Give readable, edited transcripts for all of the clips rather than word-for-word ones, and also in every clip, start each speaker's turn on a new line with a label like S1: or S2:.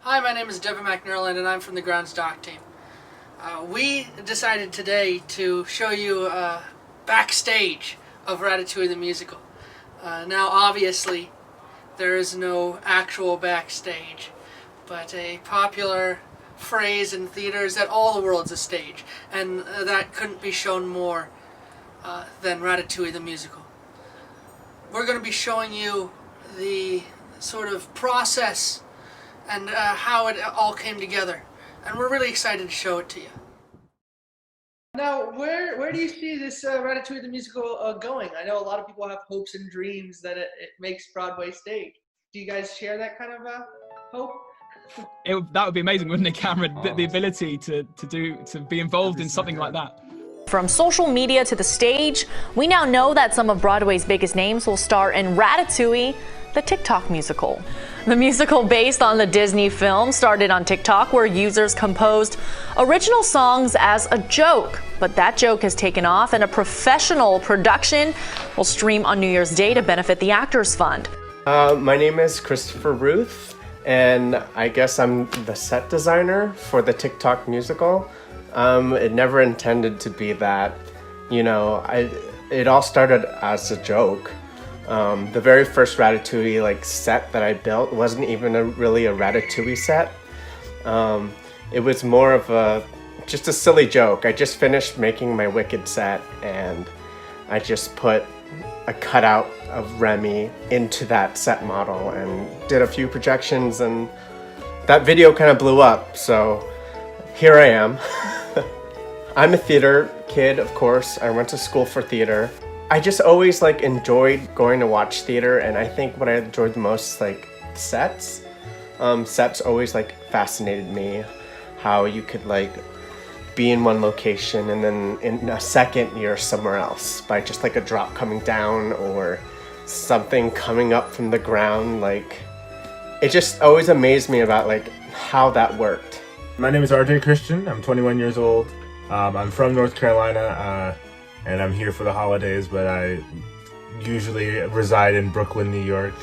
S1: Hi, my name is Devin McNerland and I'm from the Grounds Dock team. We decided today to show you Backstage of Ratatouille the Musical. Now obviously there is no actual backstage, but a popular phrase in theater is that all the world's a stage, and that couldn't be shown more than Ratatouille the Musical. We're going to be showing you the sort of process and how it all came together, and we're really excited to show it to you. Now, where do you see this Ratatouille the Musical going? I know a lot of people have hopes and dreams that it makes Broadway stage. Do you guys share that kind of hope?
S2: That would be amazing, wouldn't it, Cameron? The ability to be involved in something like that.
S3: From social media to the stage, we now know that some of Broadway's biggest names will star in Ratatouille, the TikTok musical. The musical, based on the Disney film, started on TikTok, where users composed original songs as a joke. But that joke has taken off, and a professional production will stream on New Year's Day to benefit the Actors Fund.
S4: My name is Christopher Ruth, and I guess I'm the set designer for the TikTok musical. It never intended to be that. It all started as a joke. The very first Ratatouille set that I built wasn't even really a Ratatouille set. It was more of just a silly joke. I just finished making my Wicked set, and I just put a cutout of Remy into that set model and did a few projections, and that video kind of blew up, so here I am. I'm a theater kid, of course. I went to school for theater. I just always enjoyed going to watch theater, and I think what I enjoyed the most is sets. Sets always fascinated me. How you could be in one location and then in a second you're somewhere else by just a drop coming down or something coming up from the ground. It just always amazed me about how that worked.
S5: My name is RJ Christian. I'm 21 years old. I'm from North Carolina, and I'm here for the holidays, but I usually reside in Brooklyn, New York.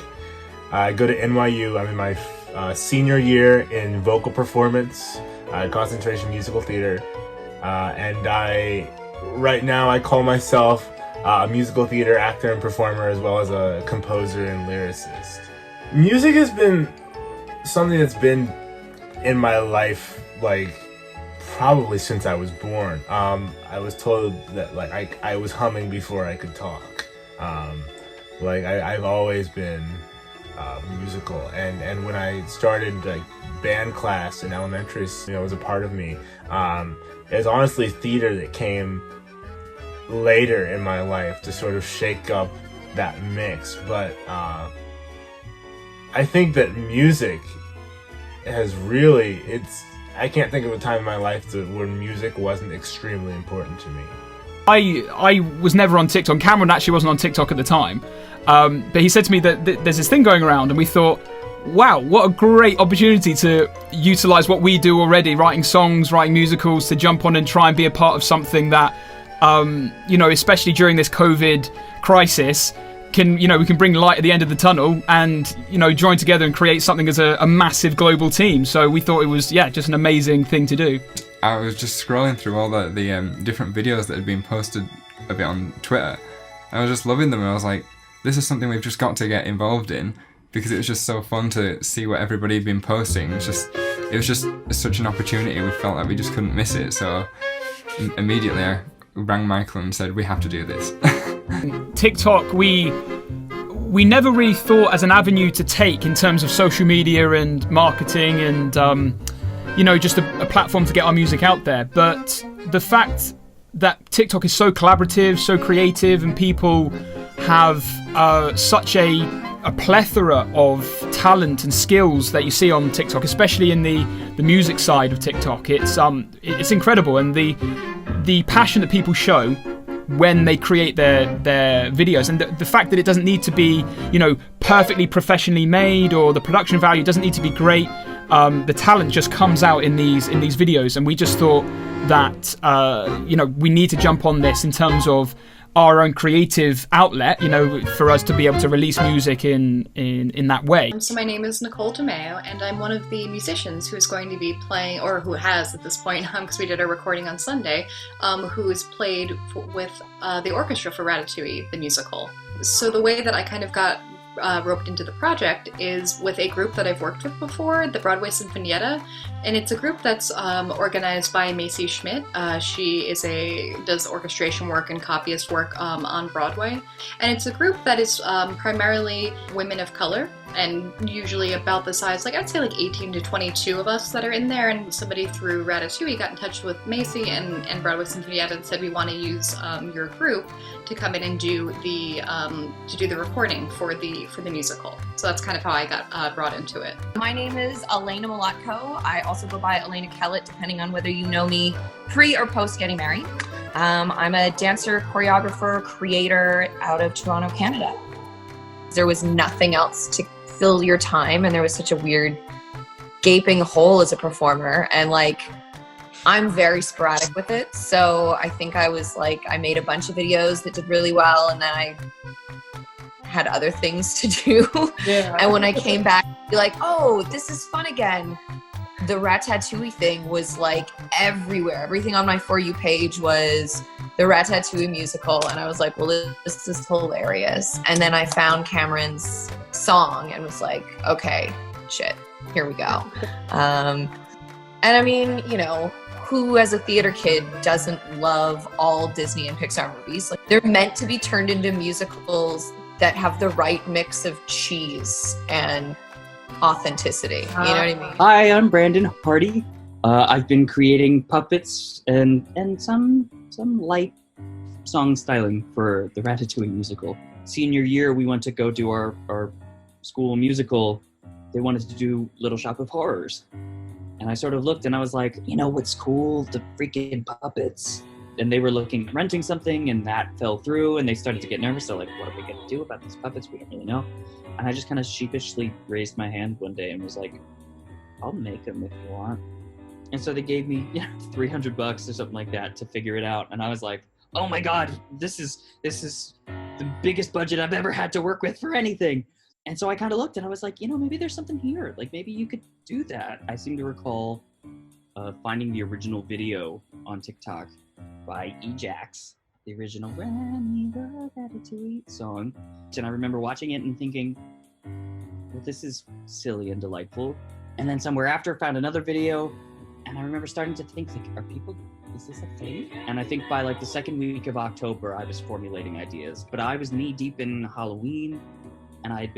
S5: I go to NYU. I'm in my senior year in vocal performance, concentration musical theater, and right now I call myself a musical theater actor and performer, as well as a composer and lyricist. Music has been something that's been in my life probably since I was born. I was told that I was humming before I could talk. I've always been musical, and when I started band class in elementary, it was a part of me. It was honestly theater that came later in my life to sort of shake up that mix, but I think that music has really, I can't think of a time in my life where music wasn't extremely important to me.
S2: I was never on TikTok. Cameron actually wasn't on TikTok at the time. But he said to me that there's this thing going around, and we thought, wow, what a great opportunity to utilize what we do already, writing songs, writing musicals, to jump on and try and be a part of something that, especially during this COVID crisis, we can bring light at the end of the tunnel and, join together and create something as a massive global team. So we thought it was, just an amazing thing to do.
S6: I was just scrolling through all the different videos that had been posted a bit on Twitter. I was just loving them, and I was like, this is something we've just got to get involved in, because it was just so fun to see what everybody had been posting. It was just such an opportunity. We felt like we just couldn't miss it. So immediately I rang Michael and said, we have to do this.
S2: TikTok, we never really thought as an avenue to take in terms of social media and marketing and, just a platform to get our music out there. But the fact that TikTok is so collaborative, so creative, and people have such a plethora of talent and skills that you see on TikTok, especially in the music side of TikTok, it's incredible. And the passion that people show when they create their videos, and the fact that it doesn't need to be perfectly professionally made, or the production value doesn't need to be great. The talent just comes out in these videos, and we just thought that we need to jump on this in terms of our own creative outlet, you know, for us to be able to release music in that way.
S7: So my name is NICOLE DEMAIO, and I'm one of the musicians who is going to be playing, or who has at this point, because we did our recording on Sunday, who has played with the orchestra for Ratatouille the Musical. So the way that I kind of got roped into the project is with a group that I've worked with before, the Broadway Sinfonietta, and it's a group that's organized by Macy Schmidt. She does orchestration work and copyist work on Broadway, and it's a group that is primarily women of color, and usually about the size, like I'd say like 18 to 22 of us that are in there, and somebody through Ratatouille got in touch with Macy and Broadway Sinfonietta and said, we want to use your group to come in and do the recording for the musical. So that's kind of how I got brought into it.
S8: My name is ALAYNA MOLOTKOW. I also go by ALAYNA Kellett, depending on whether you know me pre or post getting married. I'm a dancer, choreographer, creator out of Toronto, Canada. There was nothing else to fill your time, and there was such a weird gaping hole as a performer, and like I'm very sporadic with it, so I think I was like, I made a bunch of videos that did really well, and then I had other things to do. Yeah. And when I came back, be like, oh, this is fun again. The Ratatouille thing was like everywhere. Everything on my For You page was the Ratatouille musical, and I was like, well, this is hilarious. And then I found Cameron's song and was like, okay, shit, here we go. And I mean, you know, who as a theater kid doesn't love all Disney and Pixar movies? Like, they're meant to be turned into musicals that have the right mix of cheese and authenticity. You know what I mean?
S9: Hi, I'm Brandon Hardy. I've been creating puppets and some light song styling for the Ratatouille musical. Senior year, we went to go do our school musical. They wanted to do Little Shop of Horrors. And I sort of looked and I was like, you know what's cool? The freaking puppets. And they were looking at renting something, and that fell through, and they started to get nervous. They're like, what are we going to do about these puppets? We don't really know. And I just kind of sheepishly raised my hand one day and was like, I'll make them if you want. And so they gave me $300 or something like that to figure it out. And I was like, oh my God, this is the biggest budget I've ever had to work with for anything. And so I kind of looked and I was like, you know, maybe there's something here. Like, maybe you could do that. I seem to recall finding the original video on TikTok by Ejax, the original Grammy the Ratatouille song. And I remember watching it and thinking, well, this is silly and delightful. And then somewhere after, found another video, and I remember starting to think, like, is this a thing? And I think by like the second week of October, I was formulating ideas. But I was knee deep in Halloween, and I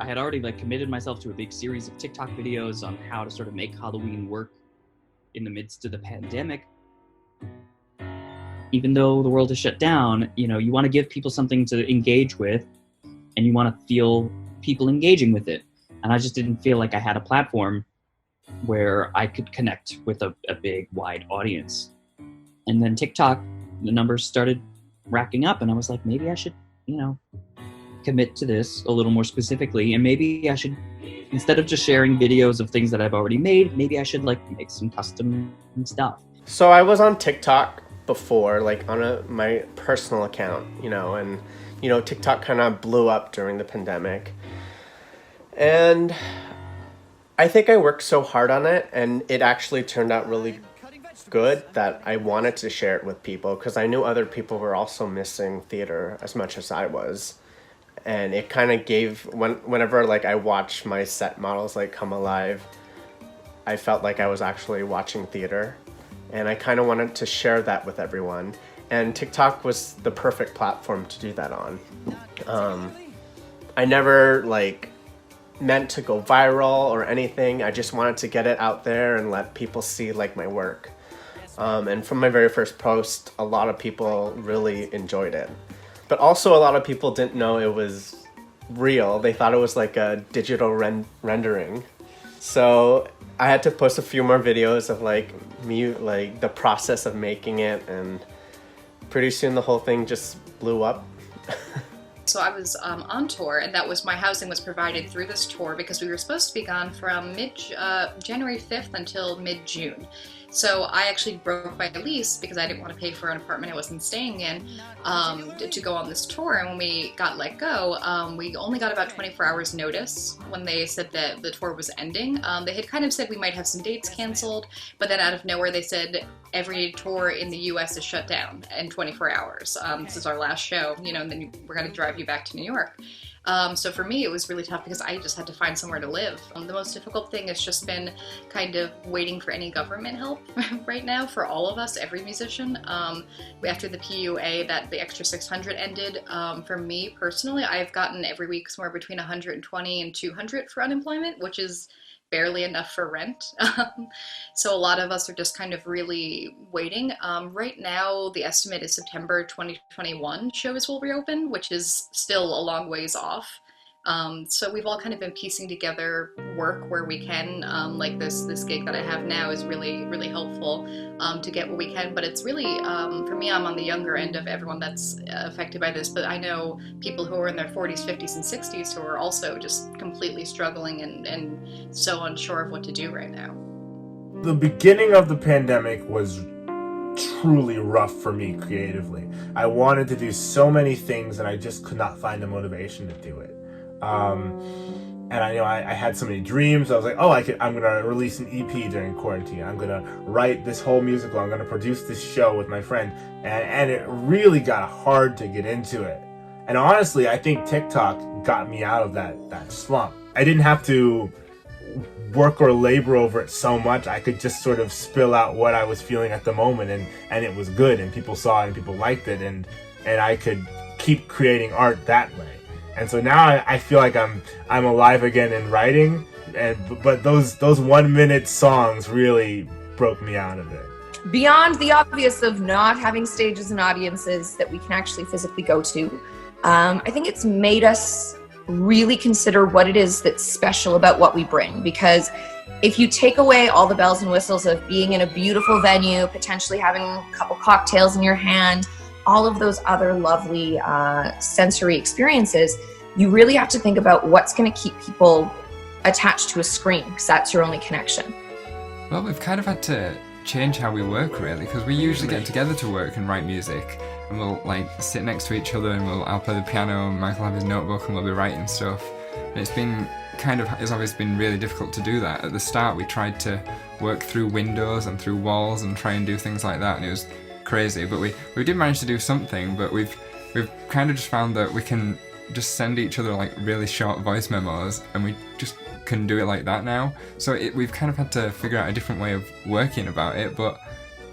S9: had already like committed myself to a big series of TikTok videos on how to sort of make Halloween work in the midst of the pandemic. Even though the world is shut down, you know, you want to give people something to engage with, and you want to feel people engaging with it. And I just didn't feel like I had a platform where I could connect with a big, wide audience. And then TikTok, the numbers started racking up, and I was like, maybe I should, you know, commit to this a little more specifically, and maybe I should, instead of just sharing videos of things that I've already made, maybe I should like make some custom stuff.
S4: So I was on TikTok before, like on my personal account, you know, and you know, TikTok kind of blew up during the pandemic. And I think I worked so hard on it, and it actually turned out really good that I wanted to share it with people, because I knew other people were also missing theater as much as I was. And it kind of gave, whenever like I watch my set models like come alive, I felt like I was actually watching theater, and I kind of wanted to share that with everyone. And TikTok was the perfect platform to do that on. I never like meant to go viral or anything. I just wanted to get it out there and let people see like my work. And from my very first post, a lot of people really enjoyed it. But also a lot of people didn't know it was real. They thought it was like a digital rendering. So I had to post a few more videos of like me, like the process of making it, and pretty soon the whole thing just blew up.
S7: So I was on tour, and that was, my housing was provided through this tour because we were supposed to be gone from January 5th until mid-June. So I actually broke my lease because I didn't want to pay for an apartment I wasn't staying in to go on this tour. And when we got let go, we only got about 24 hours notice when they said that the tour was ending. They had kind of said we might have some dates canceled, but then out of nowhere they said every tour in the US is shut down in 24 hours. This is our last show, you know, and then we're going to drive you back to New York. So for me, it was really tough because I just had to find somewhere to live. The most difficult thing has just been kind of waiting for any government help right now for all of us, every musician. After the PUA, the extra 600 ended, for me personally, I've gotten every week somewhere between 120 and 200 for unemployment, which is barely enough for rent. So a lot of us are just kind of really waiting. Right now, the estimate is September 2021 shows will reopen, which is still a long ways off. So we've all kind of been piecing together work where we can, like this gig that I have now is really, really helpful to get what we can, but it's really, for me, I'm on the younger end of everyone that's affected by this, but I know people who are in their 40s, 50s, and 60s who are also just completely struggling and so unsure of what to do right now.
S5: The beginning of the pandemic was truly rough for me creatively. I wanted to do so many things and I just could not find the motivation to do it. And I had so many dreams. I was like, I'm gonna release an EP during quarantine. I'm gonna write this whole musical. I'm gonna produce this show with my friend. And it really got hard to get into it. And honestly, I think TikTok got me out of that slump. I didn't have to work or labor over it so much. I could just sort of spill out what I was feeling at the moment, and it was good, and people saw it and people liked it, and I could keep creating art that way. And so now I feel like I'm alive again in writing, but those 1 minute songs really broke me out of it.
S8: Beyond the obvious of not having stages and audiences that we can actually physically go to, I think it's made us really consider what it is that's special about what we bring. Because if you take away all the bells and whistles of being in a beautiful venue, potentially having a couple cocktails in your hand, all of those other lovely sensory experiences, you really have to think about what's going to keep people attached to a screen, because that's your only connection.
S6: Well, we've kind of had to change how we work, really, because we usually get together to work and write music, and we'll sit next to each other, and I'll play the piano and Michael have his notebook and we'll be writing stuff. And it's always been really difficult to do that. At the start we tried to work through windows and through walls and try and do things like that, and it was crazy, but we did manage to do something. But we've kind of just found that we can just send each other really short voice memos, and we just can do it like that now. So we've kind of had to figure out a different way of working about it, but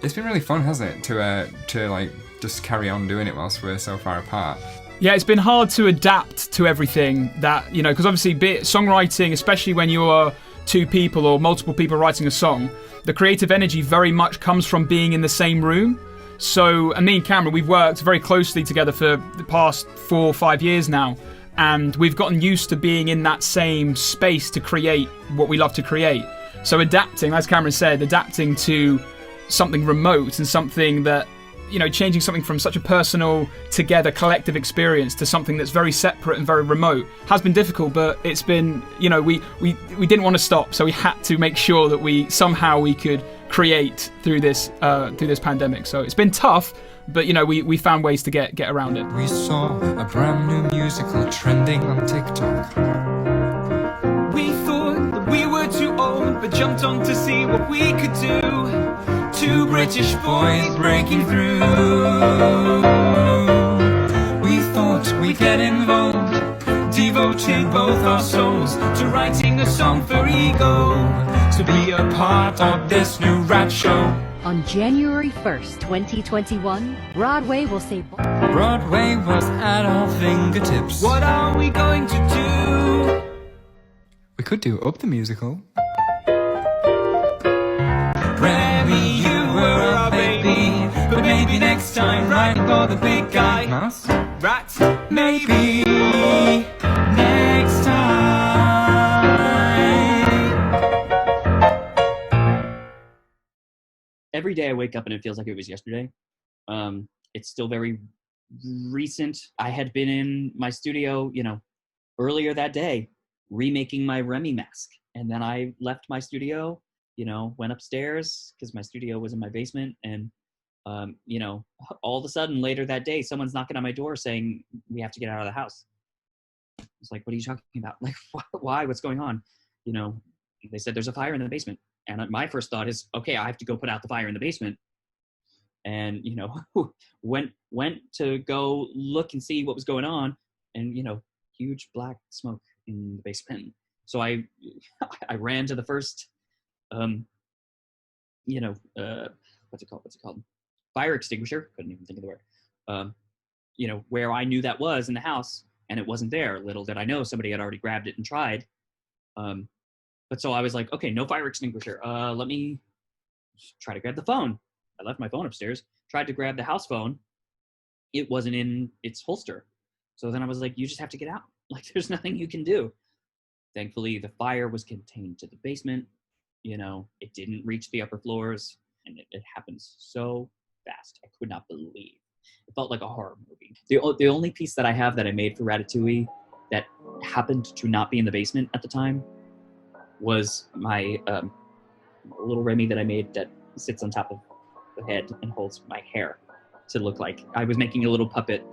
S6: it's been really fun, hasn't it, to just carry on doing it whilst we're so far apart.
S2: Yeah, it's been hard to adapt to everything that, because obviously songwriting, especially when you're two people or multiple people writing a song, the creative energy very much comes from being in the same room. So, and me and Cameron, we've worked very closely together for the past 4 or 5 years now, and we've gotten used to being in that same space to create what we love to create. So adapting, as Cameron said, adapting to something remote and something that, changing something from such a personal, together, collective experience to something that's very separate and very remote has been difficult, but it's been, we didn't want to stop, so we had to make sure that we could create through this pandemic. So it's been tough, but we found ways to get around it.
S6: We saw a brand new musical trending on TikTok.
S2: We thought that we were too old, but jumped on to see what we could do. 2 British boys breaking through. We thought we'd get involved, devoted both our souls to writing a song for ego, to be a part of this new rat show.
S10: On January 1st, 2021, Broadway will say...
S6: Broadway was at our fingertips.
S2: What are we going to do?
S6: We could do Up the Musical.
S2: Remy, you were our baby, but maybe next time writing for the big guy.
S6: Mouse?
S2: Rat, maybe next time.
S9: Every day I wake up and it feels like it was yesterday. It's still very recent. I had been in my studio, earlier that day, remaking my Remy mask. And then I left my studio went upstairs because my studio was in my basement, and all of a sudden later that day, someone's knocking on my door saying we have to get out of the house. It's like, what are you talking about? Like, why? What's going on? They said there's a fire in the basement, and my first thought is, okay, I have to go put out the fire in the basement. And went to go look and see what was going on, and huge black smoke in the basement. So I ran to the first what's it called? Fire extinguisher. Couldn't even think of the word. Where I knew that was in the house, and it wasn't there. Little did I know somebody had already grabbed it and tried. But so I was like, okay, no fire extinguisher. Let me try to grab the phone. I left my phone upstairs, tried to grab the house phone. It wasn't in its holster. So then I was like, you just have to get out. Like, there's nothing you can do. Thankfully, the fire was contained to the basement. It didn't reach the upper floors, and it happens so fast. I could not believe. It felt like a horror movie. The only piece that I have that I made for Ratatouille that happened to not be in the basement at the time was my little Remy that I made that sits on top of the head and holds my hair to look like I was making a little puppet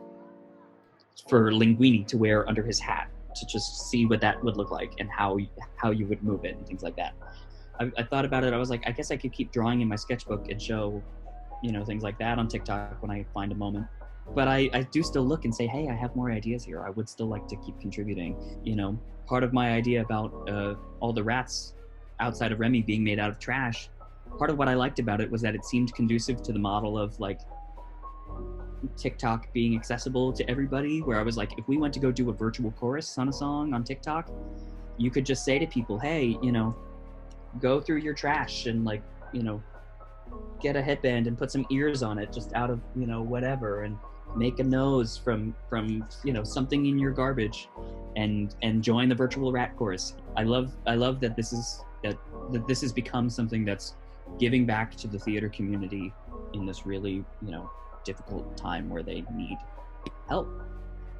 S9: for Linguini to wear under his hat, to just see what that would look like and how you would move it and things like that. I thought about it. I was like, I guess I could keep drawing in my sketchbook and show, things like that on TikTok when I find a moment. But I do still look and say, hey, I have more ideas here. I would still like to keep contributing. Part of my idea about all the rats outside of Remy being made out of trash, part of what I liked about it was that it seemed conducive to the model of like TikTok being accessible to everybody, where I was like, if we went to go do a virtual chorus on a song on TikTok, you could just say to people, hey, go through your trash and like, get a headband and put some ears on it just out of, whatever, and make a nose from something in your garbage, and join the virtual rat chorus. I love that this has become something that's giving back to the theater community in this really, difficult time where they need help.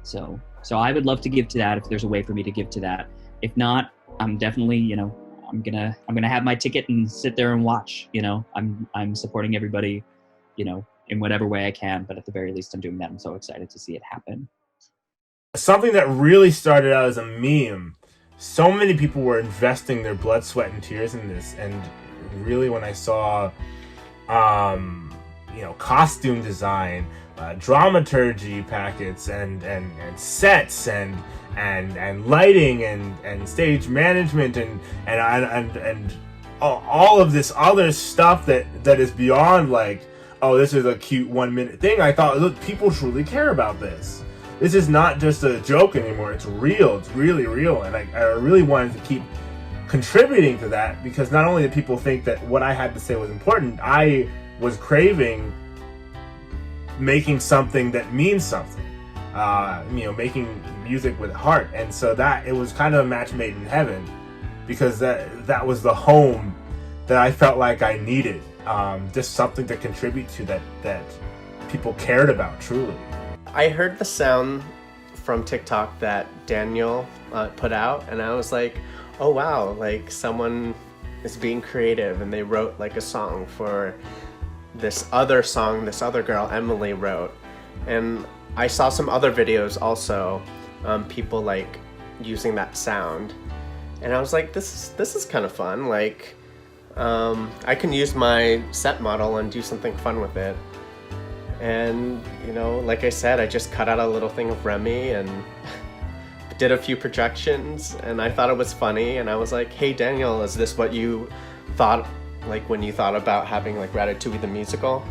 S9: So I would love to give to that if there's a way for me to give to that. If not, I'm definitely, I'm gonna have my ticket and sit there and watch. I'm supporting everybody, in whatever way I can. But at the very least, I'm doing that. I'm so excited to see it happen.
S5: Something that really started out as a meme. So many people were investing their blood, sweat, and tears in this, and really, when I saw, costume design, dramaturgy packets, and sets, and lighting, and stage management, and all of this other stuff that is beyond like, oh, this is a cute 1 minute thing. I thought, look, people truly care about this. This is not just a joke anymore. It's real. It's really real. And I really wanted to keep contributing to that, because not only did people think that what I had to say was important, I was craving making something that means something. Making music with heart. And so that it was kind of a match made in heaven, because that was the home that I felt like I needed. Just something to contribute to that people cared about truly.
S4: I heard the sound from TikTok that Daniel put out, and I was like, oh wow, like someone is being creative, and they wrote like a song for this other song this other girl, Emily, wrote. And I saw some other videos also, people like using that sound, and I was like, this is kind of fun. Like, I can use my set model and do something fun with it. And like I said, I just cut out a little thing of Remy and did a few projections, and I thought it was funny, and I was like, hey Daniel, is this what you thought like when you thought about having like Ratatouille the Musical?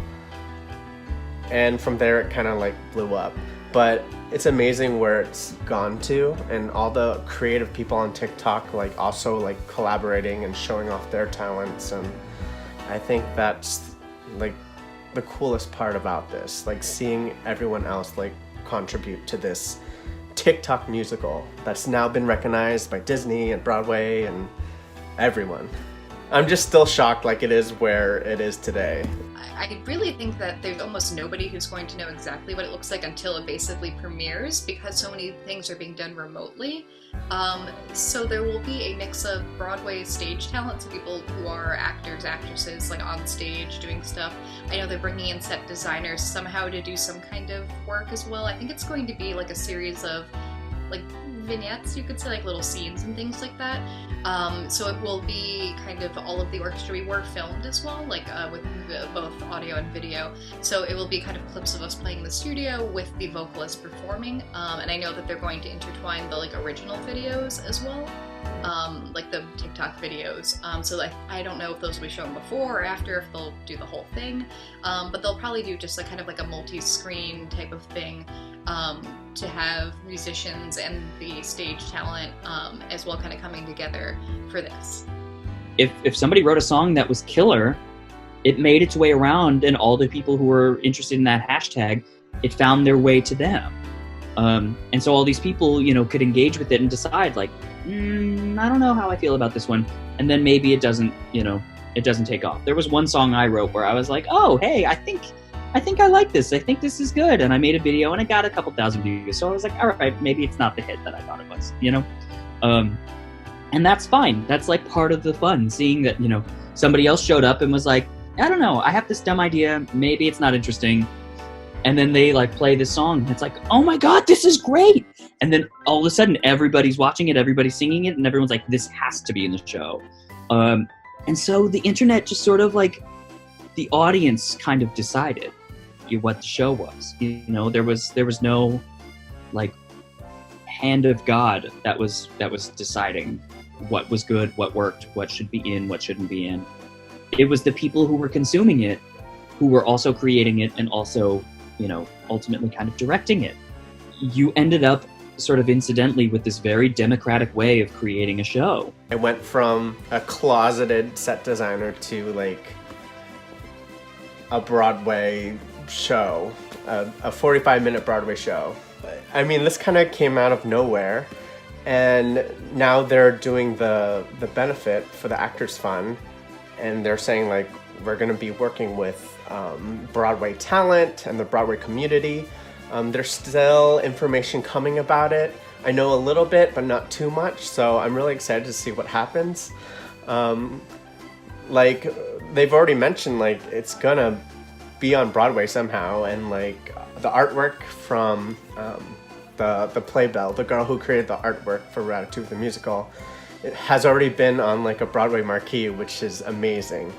S4: And from there it kind of like blew up. But it's amazing where it's gone to, and all the creative people on TikTok like also like collaborating and showing off their talents. And I think that's like the coolest part about this, like seeing everyone else like contribute to this TikTok musical that's now been recognized by Disney and Broadway and everyone. I'm just still shocked like it is where it is today.
S7: I really think that there's almost nobody who's going to know exactly what it looks like until it basically premieres, because so many things are being done remotely. So there will be a mix of Broadway stage talent, so people who are actors, actresses, like on stage doing stuff. I know they're bringing in set designers somehow to do some kind of work as well. I think it's going to be like a series of like vignettes, you could say, like little scenes and things like that. So it will be kind of all of the orchestra. We were filmed as well, like with both audio and video. So it will be kind of clips of us playing in the studio with the vocalists performing. And I know that they're going to intertwine the like original videos as well, like the TikTok videos. So like, I don't know if those will be shown before or after, if they'll do the whole thing. But they'll probably do just like kind of like a multi-screen type of thing. To have musicians and the stage talent as well kind of coming together for this.
S9: If somebody wrote a song that was killer, it made its way around, and all the people who were interested in that hashtag, it found their way to them. And so all these people, you know, could engage with it and decide like, I don't know how I feel about this one. And then maybe it doesn't, you know, it doesn't take off. There was one song I wrote where I was like, oh, hey, I think I like this. I think this is good. And I made a video and it got a couple thousand views. So I was like, all right, maybe it's not the hit that I thought it was, you know? And that's fine. That's like part of the fun, seeing that, you know, somebody else showed up and was like, I don't know, I have this dumb idea. Maybe it's not interesting. And then they like play this song. And it's like, oh my God, this is great. And then all of a sudden everybody's watching it, everybody's singing it. And everyone's like, this has to be in the show. And so the internet just sort of like, the audience kind of decided what the show was. You know, there was no like hand of God that was deciding what was good, what worked, what should be in, what shouldn't be in. It was the people who were consuming it who were also creating it and also, you know, ultimately kind of directing it. You ended up sort of incidentally with this very democratic way of creating a show.
S4: I went from a closeted set designer to like a Broadway show, a 45-minute Broadway show. I mean, this kind of came out of nowhere, and now they're doing the benefit for the Actors Fund, and they're saying like, we're going to be working with Broadway talent and the Broadway community. There's still information coming about it. I know a little bit, but not too much, so I'm really excited to see what happens. Like, they've already mentioned, like, it's gonna be on Broadway somehow, and like the artwork from the Playbill, the girl who created the artwork for Ratatouille the Musical, it has already been on like a Broadway marquee, which is amazing.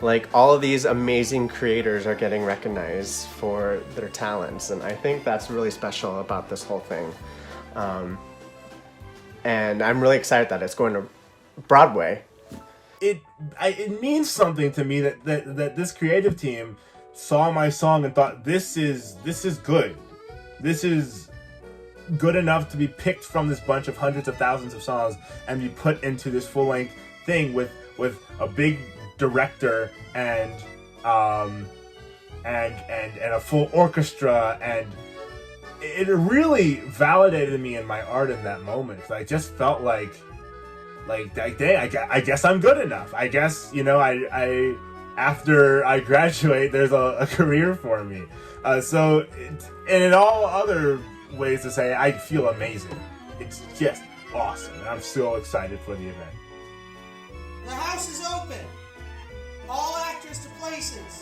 S4: Like, all of these amazing creators are getting recognized for their talents, and I think that's really special about this whole thing. And I'm really excited that it's going to Broadway.
S5: It means something to me that this creative team saw my song and thought, this is good. This is good enough to be picked from this bunch of hundreds of thousands of songs and be put into this full-length thing with a big director and a full orchestra, and it really validated me in my art in that moment. I just felt like dang, I guess I'm good enough. I guess, you know, I after I graduate, there's a career for me. And in all other ways to say, I feel amazing. It's just awesome, and I'm so excited for the event.
S11: The house is open. All actors to places.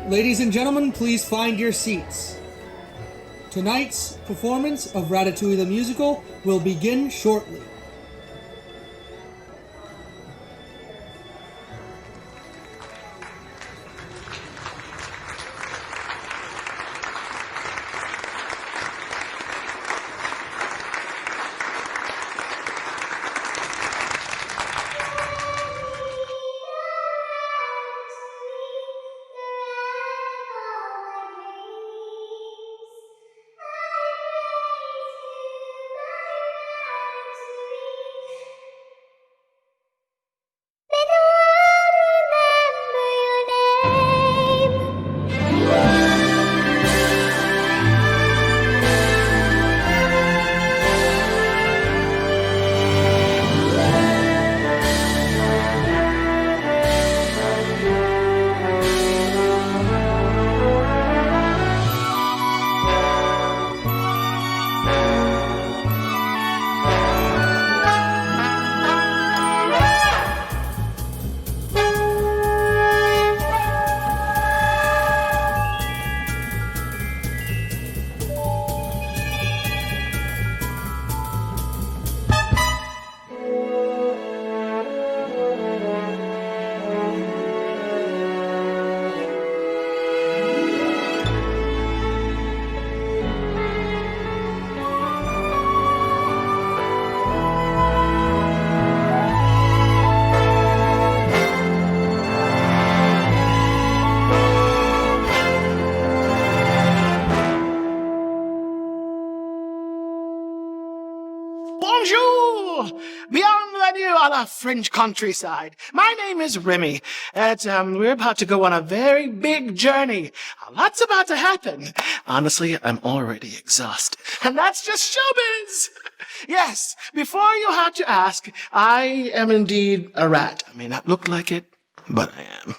S11: Ladies and gentlemen, please find your seats. Tonight's performance of Ratatouille the Musical will begin shortly.
S12: Bonjour! Bienvenue à la French countryside. My name is Remy. We're about to go on a very big journey. A lot's about to happen. Honestly, I'm already exhausted. And that's just showbiz! Yes, before you have to ask, I am indeed a rat. I may not look like it, but I am.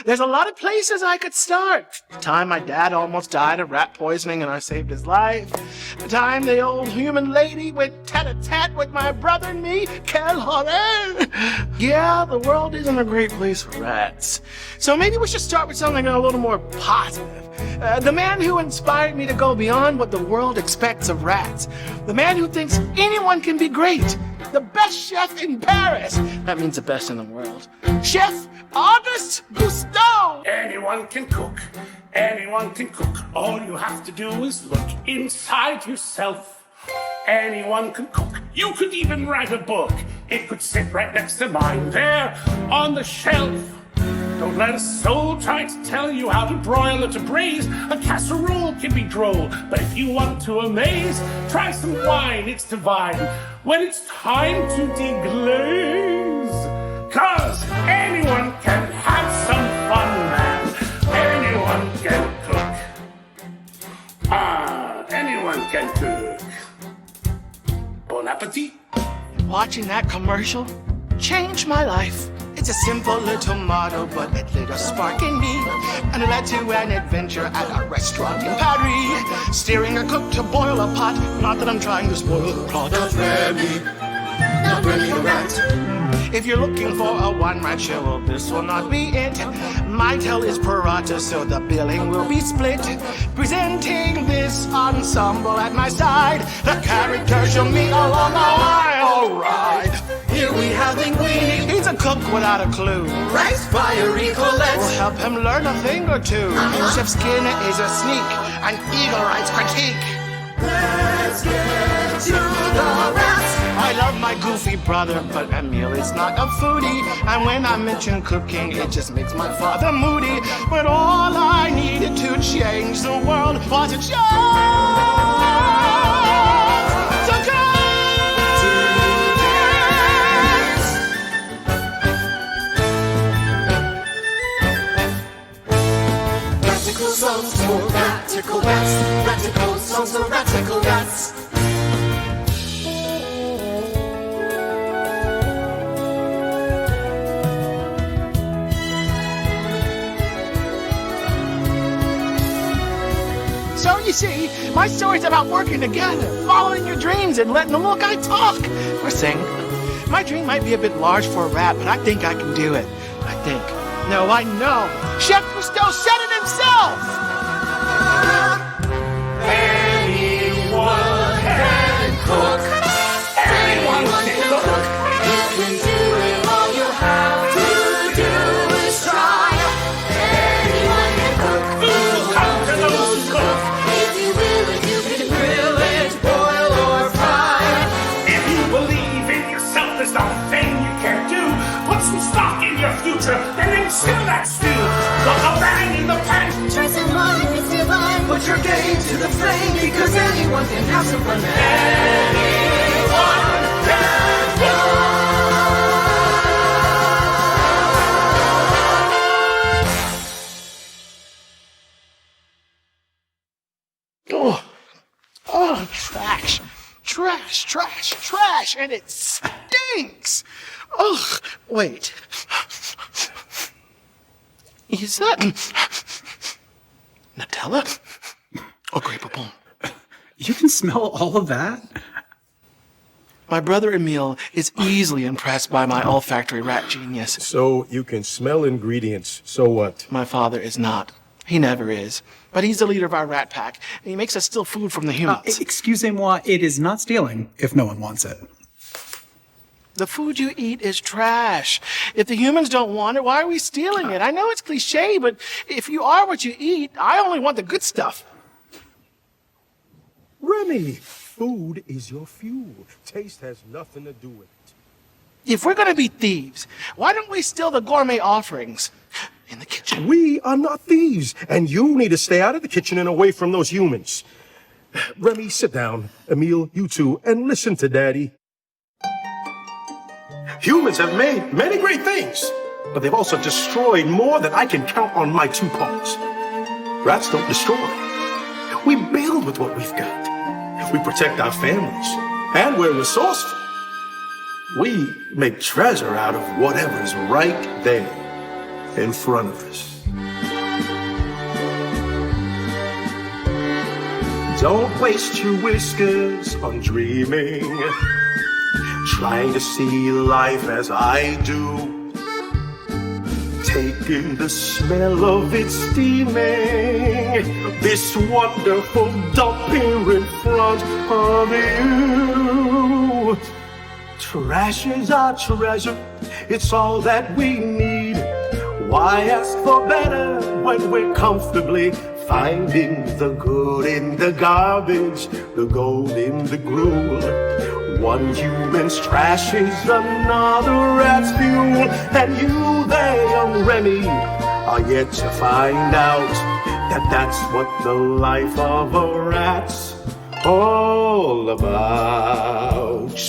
S12: There's a lot of places I could start. The time my dad almost died of rat poisoning and I saved his life. The time the old human lady went tete-a-tete with my brother and me. Quel horreur! Yeah, the world isn't a great place for rats. So maybe we should start with something a little more positive. The man who inspired me to go beyond what the world expects of rats. The man who thinks anyone can be great. The best chef in Paris. That means the best in the world. Chef Auguste Gusteau!
S13: Anyone can cook. Anyone can cook. All you have to do is look inside yourself. Anyone can cook. You could even write a book. It could sit right next to mine there on the shelf. Don't let a soul try to tell you how to broil or to braise. A casserole can be droll, but if you want to amaze, try some wine, it's divine. When it's time to deglaze, 'cause anyone can have some fun, man. Anyone can cook. Anyone can cook. Bon appetit.
S12: Watching that commercial changed my life. It's a simple little motto, but it lit a spark in me. And it led to an adventure at a restaurant in Paris. Steering a cook to boil a pot. Not that I'm trying to spoil the plot. Not Remy the rat. If you're looking for a one-man show, well, this will not be it. My tale is per rata, so the billing will be split. Presenting this ensemble at my side, the characters you'll meet along the line. All right, here we have Linguini. He's a cook without a clue. Rice fiery Colette will help him learn a thing or two. Chef Skinner is a sneak, an eagle rights critique. Let's get to the rats. I love my goofy brother, but Emile is not a foodie. And when I mention cooking, it just makes my father moody. But all I needed to change the world was a chance to go to dance. Radical songs for radical rats. Radical songs for radical rats. So you see, my story's about working together, following your dreams and letting the little guy talk or sing. My dream might be a bit large for a rat, but I think I can do it. I think. No, I know. Chef Cousteau said it himself! Anyone can cook. Anyone can cook. You can do it, all you have to do is try. Anyone can cook. Come to those who cook. If you will it, you can grill it, boil or fry.
S13: If you believe in yourself, there's not a thing you can't do. Put some stock in your future, and then spill that stew. Cook a bang in the pan.
S14: Try some wine, it's divine.
S12: Put your game to the flame, because anyone can have some fun.
S13: Anyone can cook.
S12: Oh, trash. Trash, trash, trash, and it stinks. Ugh, wait. Is that Nutella? Or Grey Poupon?
S15: You can smell all of that?
S12: My brother Emile is easily impressed by my olfactory rat genius.
S16: So you can smell ingredients, so what?
S12: My father is not. He never is. But he's the leader of our rat pack, and he makes us steal food from the humans.
S15: Excusez-moi, it is not stealing if no one wants it.
S12: The food you eat is trash. If the humans don't want it, why are we stealing it? I know it's cliche, but if you are what you eat, I only want the good stuff.
S16: Remy, food is your fuel. Taste has nothing to do with it.
S12: If we're gonna be thieves, why don't we steal the gourmet offerings in the kitchen?
S16: We are not thieves, and you need to stay out of the kitchen and away from those humans. Remy, sit down. Emile, you too, and listen to Daddy. Humans have made many great things, but they've also destroyed more than I can count on my two palms. Rats don't destroy. We build with what we've got. We protect our families, and we're resourceful. We make treasure out of whatever's right there in front of us. Don't waste your whiskers on dreaming, trying to see life as I do. Take in the smell of it steaming, this wonderful dump here in front of you. Trash is our treasure, it's all that we need. Why ask for better when we're comfortably finding the good in the garbage, the gold in the gruel? One human's trash is another rat's fuel, and you there, young Remy, are yet to find out that that's what the life of a rat's all about.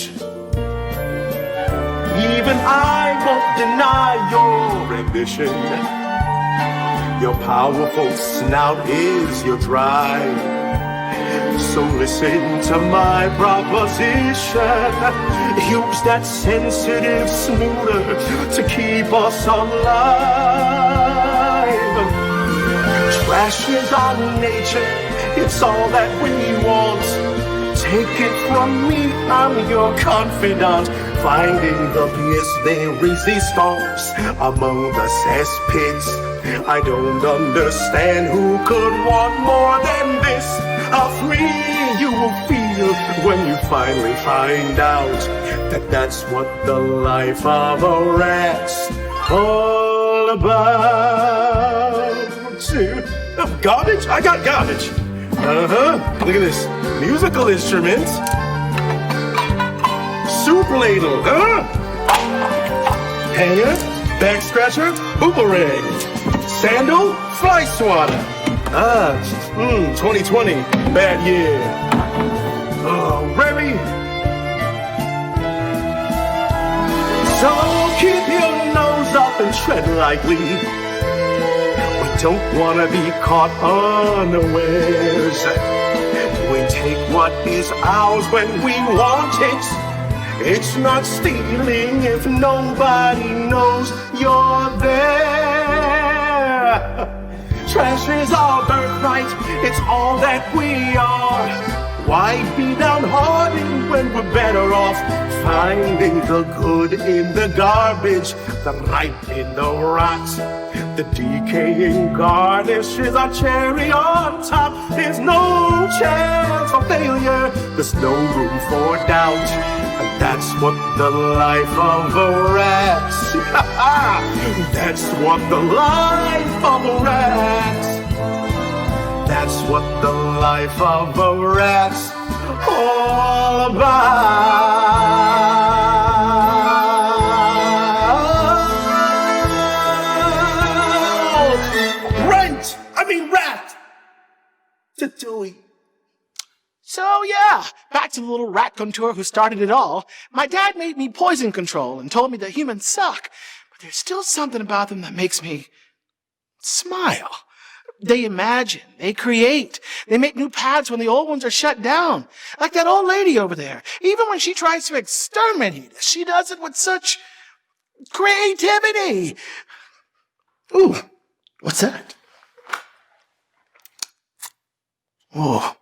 S16: Even I won't deny your ambition. Your powerful snout is your drive. So listen to my proposition. Use that sensitive snooter to keep us alive. Trash is our nature, it's all that we want. Take it from me, I'm your confidant. Finding the pièce de résistance among the cesspits. I don't understand who could want more than this. How free you will feel when you finally find out that that's what the life of a rat's all about. Garbage? I got garbage. Look at this. Musical instruments. Soup ladle, hanger, back scratcher, boomerang, sandal, fly swatter. 2020, bad year. Remy. So keep your nose up and tread lightly. We don't want to be caught unawares. We take what is ours when we want it. It's not stealing if nobody knows you're there. Trash is our birthright, it's all that we are. Why be downhearted when we're better off finding the good in the garbage, the ripe in the rot? The decaying garnish is our cherry on top. There's no chance for failure, there's no room for doubt. And that's what the life of a rat. That's what the life of a rat. That's what the life of a rat's all about. Rent! I mean rat! Ratatouille.
S12: So yeah, back to the little rat contour who started it all. My dad made me poison control and told me that humans suck, but there's still something about them that makes me smile. They imagine, they create, they make new paths when the old ones are shut down. Like that old lady over there. Even when she tries to exterminate us, she does it with such creativity. Ooh, what's that? Oh.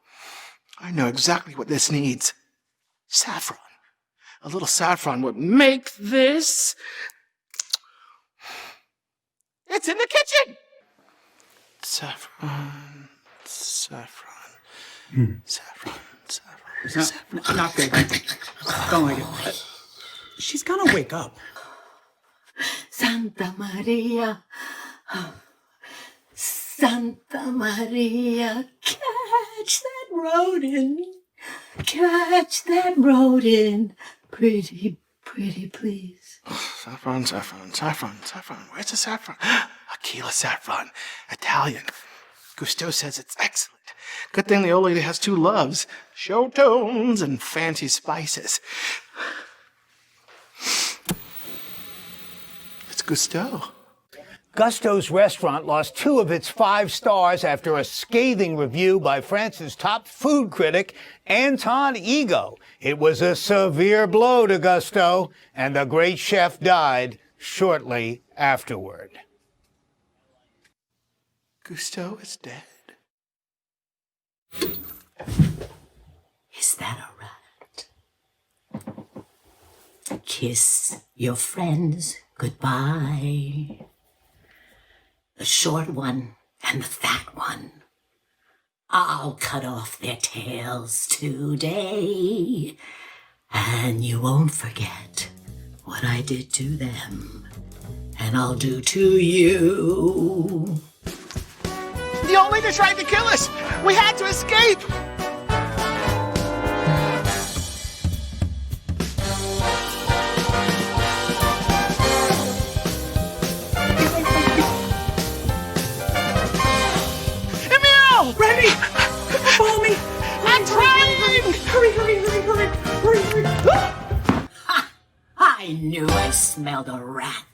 S12: I know exactly what this needs. Saffron. A little saffron would make this. It's in the kitchen! Saffron, saffron, saffron, saffron.
S15: Not good. Don't like it. She's gonna wake up.
S14: Santa Maria. Santa Maria, catch that rodent. Catch that rodent. Pretty, pretty please.
S12: Saffron, saffron, saffron, saffron. Where's the saffron? Aquila saffron. Italian. Gusteau says it's excellent. Good thing the old lady has two loves, show tones and fancy spices. It's Gusteau.
S17: Gusteau's restaurant lost 2 of its 5 stars after a scathing review by France's top food critic, Anton Ego. It was a severe blow to Gusteau, and the great chef died shortly afterward.
S12: Gusteau is dead.
S14: Is that a rat? Kiss your friends goodbye. The short one and the fat one. I'll cut off their tails today, and you won't forget what I did to them, and I'll do to you.
S12: The old lady tried to kill us! We had to escape! Emil!
S11: Remy! Follow me!
S12: I'm trying!
S11: Hurry!
S14: Ha! I knew I smelled a rat.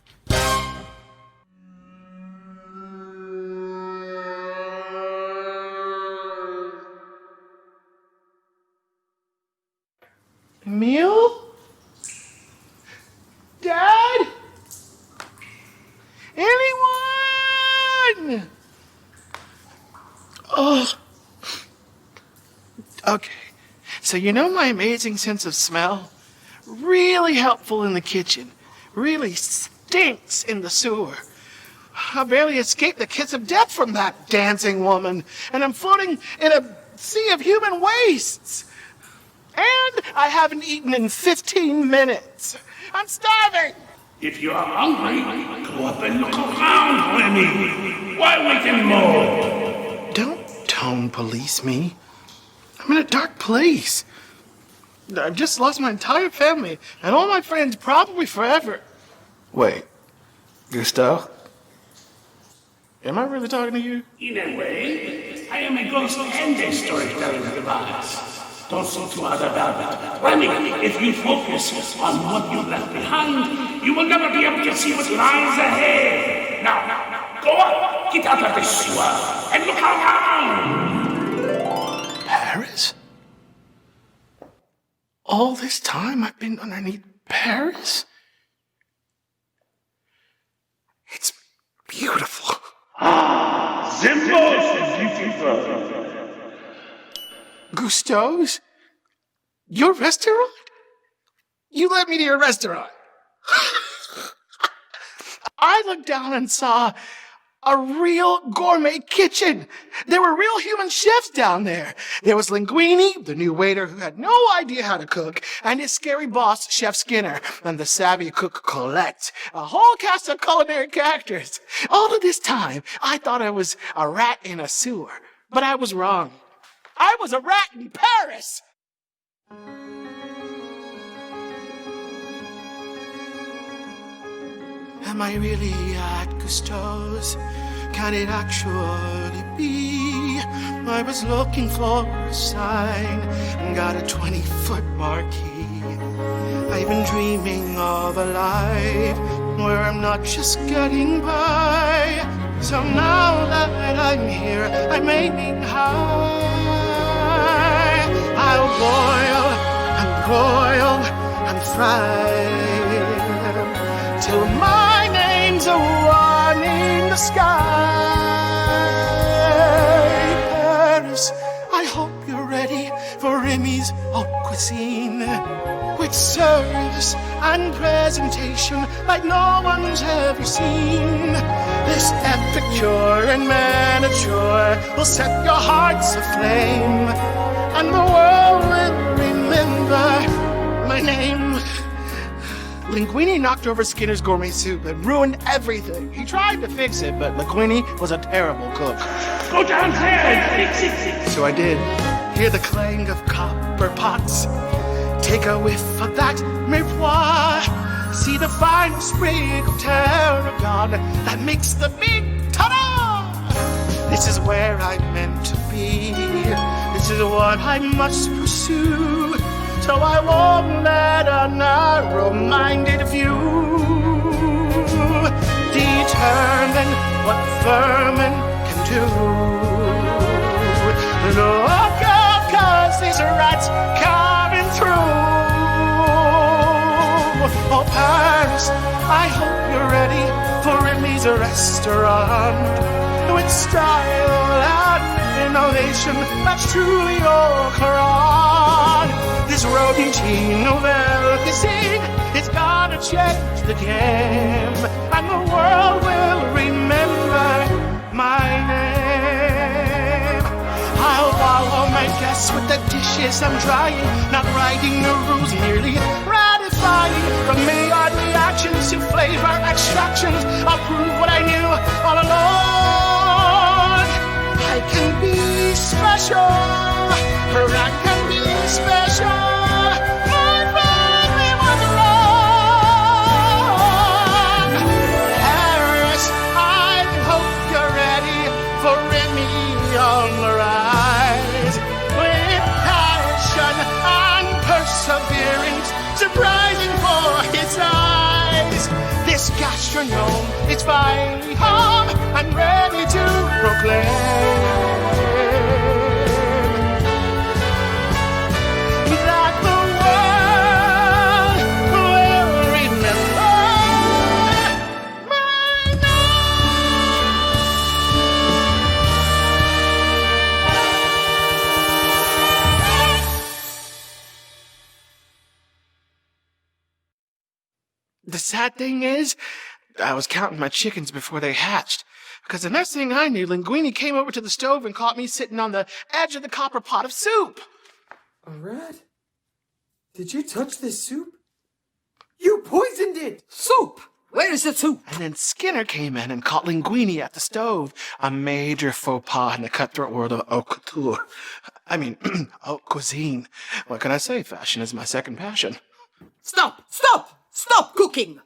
S12: Emil? Dad? Anyone? Oh. Okay. So you know my amazing sense of smell? Really helpful in the kitchen. Really stinks in the sewer. I barely escaped the kiss of death from that dancing woman, and I'm floating in a sea of human wastes. And I haven't eaten in 15 minutes. I'm starving.
S13: If you are hungry, go up and look around, Remy. Why waiting more?
S12: Don't tone police me. I'm in a dark place. I've just lost my entire family and all my friends probably forever. Wait, Gusteau? Am I really talking to you?
S13: In a way, I am a ghost and a storytelling device. Don't think too hard about it. Remy, if you focus on what you left behind, you will never be able to see what lies ahead. Now, go up, get out of the sewer, and look around.
S12: Paris? All this time I've been underneath Paris? It's beautiful.
S13: Ah, the most beautiful.
S12: Gusteau's? Your restaurant? You let me to your restaurant. I looked down and saw a real gourmet kitchen. There were real human chefs down there. There was Linguini, the new waiter who had no idea how to cook, and his scary boss, Chef Skinner, and the savvy cook Colette. A whole cast of culinary characters. All of this time, I thought I was a rat in a sewer, but I was wrong. I was a rat in Paris! Am I really at Gusteau's? Can it actually be? I was looking for a sign and got a 20-foot marquee. I've been dreaming of a life where I'm not just getting by. So now that I'm here, I'm aiming high. I'll boil and broil and fry till my name's a one in the sky. Paris, I hope you're ready for Remy's haute cuisine, with service and presentation like no one's ever seen. This epic cure in miniature will set your hearts aflame, and the world will remember my name. Linguini knocked over Skinner's gourmet soup and ruined everything. He tried to fix it, but Linguini was a terrible cook.
S13: Go downstairs and fix it.
S12: So I did. Hear the clang of copper pots. Take a whiff of that miroir. See the final sprig of tarragon that makes the big ta-da! This is where I'm meant to be. This is what I must pursue. So I won't let a narrow-minded view determine what vermin can do. Look out, 'cause these rats coming through. Oh, Paris, I hope you're ready for Remy's restaurant with style and innovation that's truly au courant. This rodent nouvelle cuisine is gonna change the game, and the world will remember my name. I'll follow my guests with the dishes I'm trying, not writing the rules, merely ratifying. From Maillard reactions to flavor extractions, I'll prove what I knew all along. I can be special, or I can be special. My family was wrong. Paris, I hope you're ready for Remy on the rise. With passion and perseverance, surprising for his eyes. This gastronome is finally home and ready to proclaim that the world will remember my The sad thing is, I was counting my chickens before they hatched. Because the next thing I knew, Linguini came over to the stove and caught me sitting on the edge of the copper pot of soup.
S18: A rat? Did you touch this soup? You poisoned it!
S12: Soup! Where is the soup? And then Skinner came in and caught Linguini at the stove. A major faux pas in the cutthroat world of haute couture. I mean, haute cuisine. What can I say? Fashion is my second passion.
S15: Stop! Stop! Stop cooking!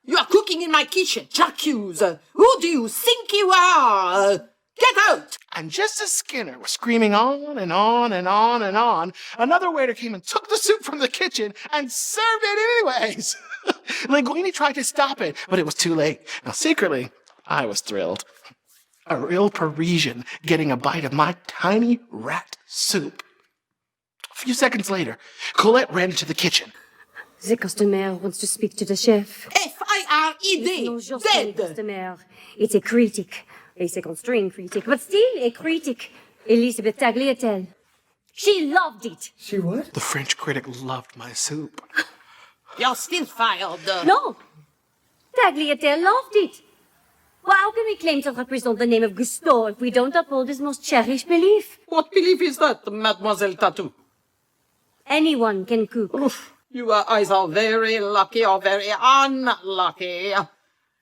S15: You are cooking in my kitchen, J'accuse. Who do you think you are? Get out!
S12: And just as Skinner was screaming on and on and on and on, another waiter came and took the soup from the kitchen and served it anyways. Linguini tried to stop it, but it was too late. Now, secretly, I was thrilled. A real Parisian getting a bite of my tiny rat soup. A few seconds later, Colette ran into the kitchen.
S19: The customer wants to speak to the chef.
S15: F-I-R-E-D,
S19: It's not just a
S15: dead.
S19: customer. It's a critic. A second-string critic, but still a critic. Elisabeth Tagliatelle. She loved it.
S18: She what?
S12: The French critic loved my soup.
S15: You're still fired.
S19: No. Tagliatelle loved it. Well, how can we claim to represent the name of Gusteau if we don't uphold his most cherished belief?
S15: What belief is that, Mademoiselle Tattoo?
S19: Anyone can cook.
S15: Oof. You are either very lucky or very unlucky.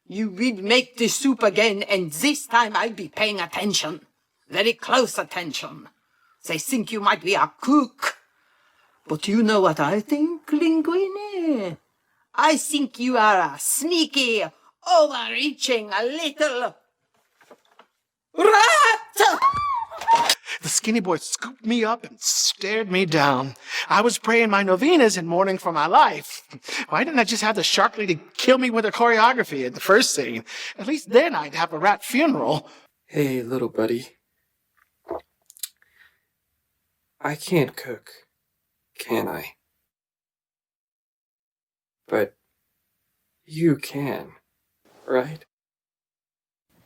S15: You will make the soup again, and this time I'll be paying attention. Very close attention. They think you might be a cook. But you know what I think, Linguini? I think you are a sneaky, overreaching, little rat!
S12: The skinny boy scooped me up and stared me down. I was praying my novenas and mourning for my life. Why didn't I just have the shark lady kill me with her choreography in the first scene? At least then I'd have a rat funeral.
S18: Hey, little buddy. I can't cook, can I? But you can, right?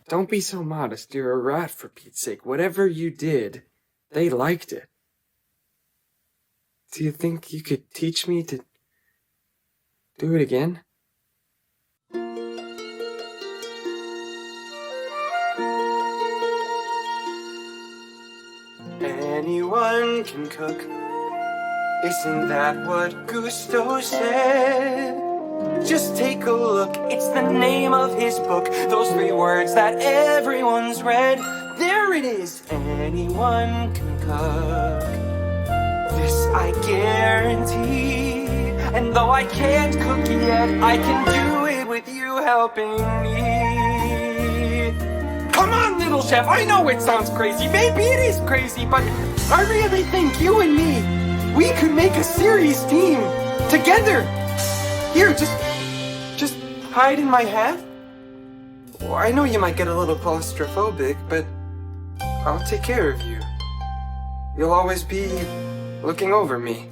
S18: Don't be so modest. You're a rat, for Pete's sake. Whatever you did, they liked it. Do you think you could teach me to do it again? Anyone can cook. Isn't that what Gusteau said? Just take a look, it's the name of his book. Those 3 words that everyone's read. There it is, anyone can cook. This I guarantee. And though I can't cook yet, I can do it with you helping me. Come on, little chef. I know it sounds crazy. Maybe it is crazy, but I really think you and me, we could make a series team together. Here, just hide in my hat. Well, I know you might get a little claustrophobic, but I'll take care of you. You'll always be looking over me.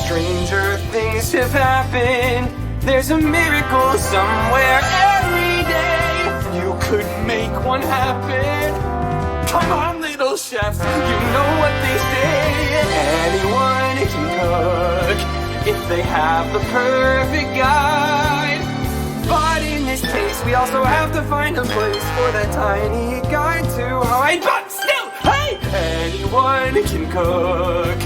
S18: Stranger things have happened. There's a miracle somewhere every day. You could make one happen. Come on, little chefs, you know what they say. Anyone can cook if they have the perfect guide. But in this case, we also have to find a place for that tiny guy to hide. But still, hey, anyone can cook.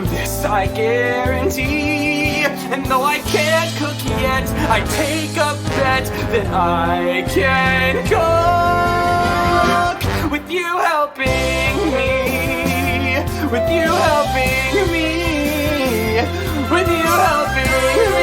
S18: This I guarantee. And though I can't cook yet, I take a bet that I can cook. With you helping me. With you helping me. With you helping me.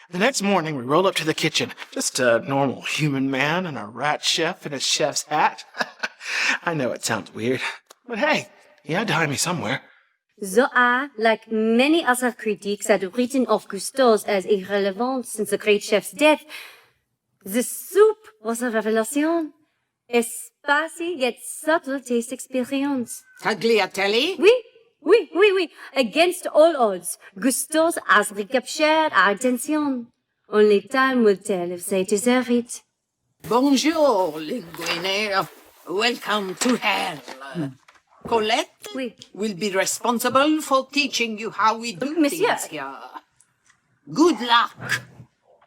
S12: The next morning, we roll up to the kitchen. Just a normal human man and a rat chef in his chef's hat. I know it sounds weird, but hey, he had to hide me somewhere.
S19: Zoa, like many other critics, had written off Gusteau's as irrelevant since the great chef's death. The soup was a revelation. A spicy yet subtle taste experience.
S15: Tagliatelle?
S19: Oui. Against all odds, Gusteau's has recaptured our attention. Only time will tell if they deserve it.
S15: Bonjour, linguine. Welcome to hell. Colette will be responsible for teaching you how we do things here. Good luck.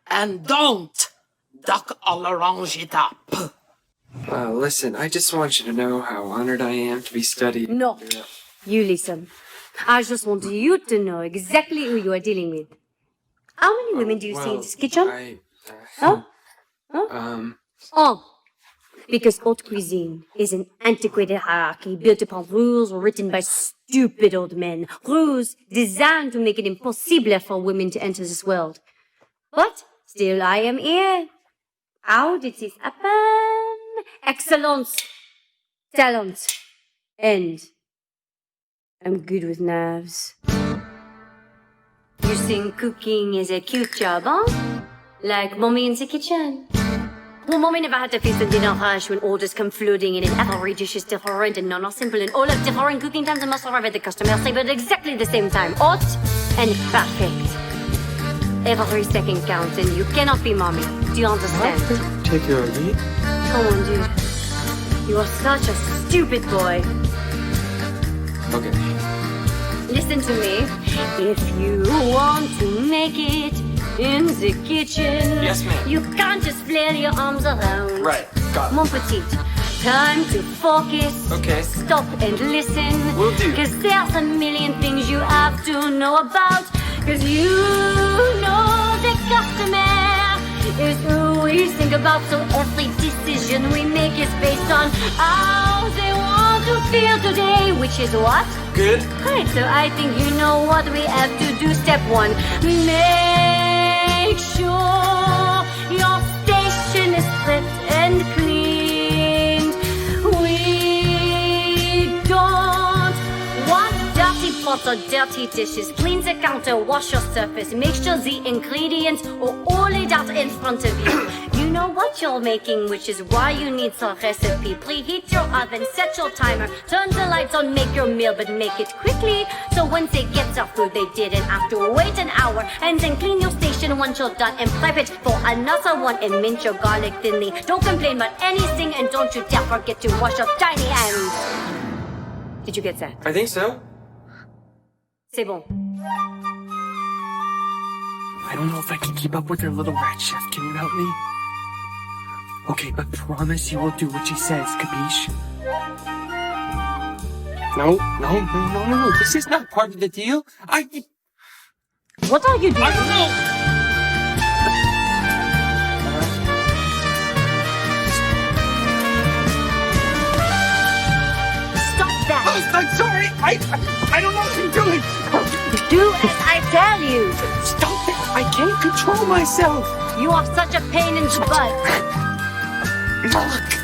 S15: And don't duck all orange it up.
S18: Listen, I just want you to know how honored I am to be studied.
S19: No. You listen. I just want you to know exactly who you are dealing with. How many women do you see in this kitchen? Because haute cuisine is an antiquated hierarchy built upon rules written by stupid old men. Rules designed to make it impossible for women to enter this world. But still I am here. How did this happen? Excellence, talent, and I'm good with nerves. You think cooking is a cute job, huh? Like mommy in the kitchen. Well, mommy never had to face the dinner rush when orders come flooding in and every dish is different and none are simple and all have different cooking times and must arrive at the customer's table at exactly the same time. Hot and perfect. Every second counts and you cannot be mommy. Do you understand?
S18: Particularly?
S19: Come on, dude. You are such a stupid boy.
S18: Okay.
S19: Listen to me. If you want to make it in the kitchen,
S18: yes, ma'am.
S19: You can't just flail your arms around.
S18: Right, got it.
S19: Mon petit, time to focus.
S18: Okay.
S19: Stop and listen.
S18: Will do.
S19: Cause there's a million things you have to know about. Cause you know the customer is who we think about. So every decision we make is based on how they want to feel today. Which is what?
S18: Good.
S19: Great, so I think you know what we have to do. Step one, make sure your station is prepped and cleaned. We don't want dirty pots or dirty dishes. Clean the counter, wash your surface. Make sure the ingredients are all laid out in front of you. You know what you're making, which is why you need some recipe. Preheat your oven, set your timer, turn the lights on, make your meal, but make it quickly. So once they get their food, they didn't have to wait an hour. And then clean your station once you're done and prep it for another one and mince your garlic thinly. Don't complain about anything and don't you dare forget to wash your tiny hands. Did you get that?
S18: I think so.
S19: C'est bon.
S18: I don't know if I can keep up with her little rat chef. Can you help me? Okay, but promise you will do what she says, capiche? No. This is not part of the deal.
S19: What are you doing?
S18: I don't know.
S15: I'm sorry. I don't know what I'm doing.
S19: Do as I tell you.
S15: Stop it. I can't control myself.
S19: You are such a pain in the butt.
S15: Look.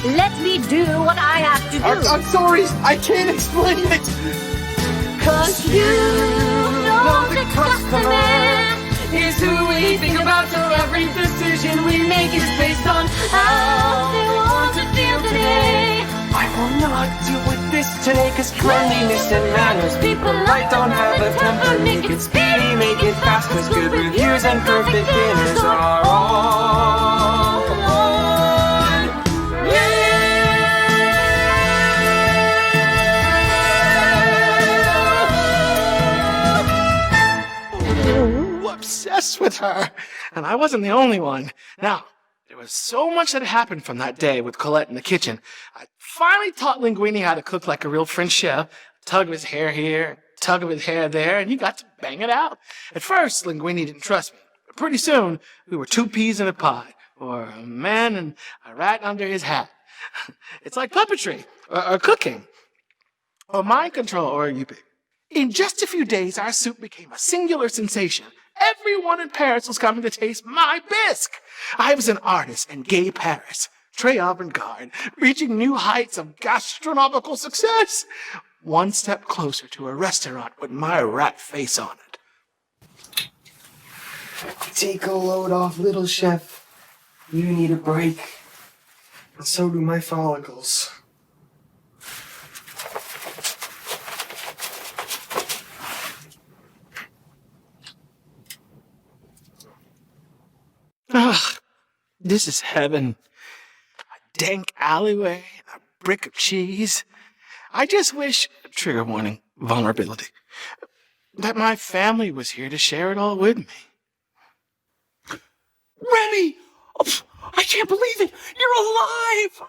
S19: Let me do what I have to do.
S15: I'm sorry. I can't explain it.
S19: 'Cause you know the customer
S15: is who we think about, so every decision we make is based on
S19: how they want to feel today.
S18: I will not deal with this today, 'cause cleanliness and manners, people like don't have a temper. Make it speedy, make it fast, 'cause good reviews and perfect dinners are all on.
S12: Obsessed with her, and I wasn't the only one. Now, there was so much that happened from that day with Colette in the kitchen. I finally taught Linguini how to cook like a real French chef. Tug of his hair here, tug of his hair there, and he got to bang it out. At first, Linguini didn't trust me, but pretty soon, we were two peas in a pod, or a man and a rat under his hat. It's like puppetry, or cooking, or mind control, or you pick. In just a few days, our soup became a singular sensation. Everyone in Paris was coming to taste my bisque. I was an artist in gay Paris, très avant-garde, reaching new heights of gastronomical success. One step closer to a restaurant with my rat face on it.
S18: Take a load off, little chef. You need a break. And so do my follicles.
S12: Ugh, this is heaven. A dank alleyway and a brick of cheese. I just wish, trigger warning, vulnerability, that my family was here to share it all with me.
S15: Remy! Oh, I can't believe it! You're alive!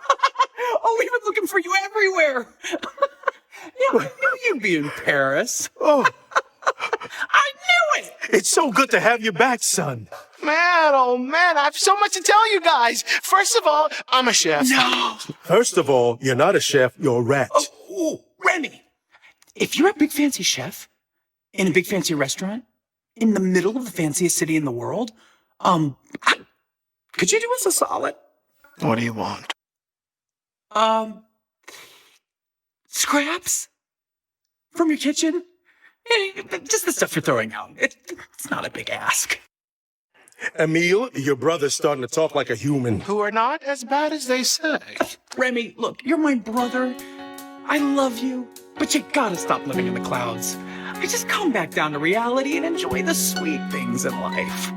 S15: Oh, we've been looking for you everywhere! Yeah, I knew you'd be in Paris.
S16: Oh,
S15: I knew it!
S16: it's so good to have you back, son.
S12: Man, oh man, I have so much to tell you guys. First of all, I'm a chef.
S15: No!
S16: First of all, you're not a chef, you're a rat.
S15: Oh, Remy! If you're a big fancy chef in a big fancy restaurant in the middle of the fanciest city in the world, could you do us a solid?
S12: What do you want?
S15: Scraps from your kitchen? Just the stuff you're throwing out. It's not a big ask.
S16: Emile, your brother's starting to talk like a human.
S12: Who are not as bad as they say.
S15: Remy, look, you're my brother. I love you, but you gotta stop living in the clouds. I just come back down to reality and enjoy the sweet things in life.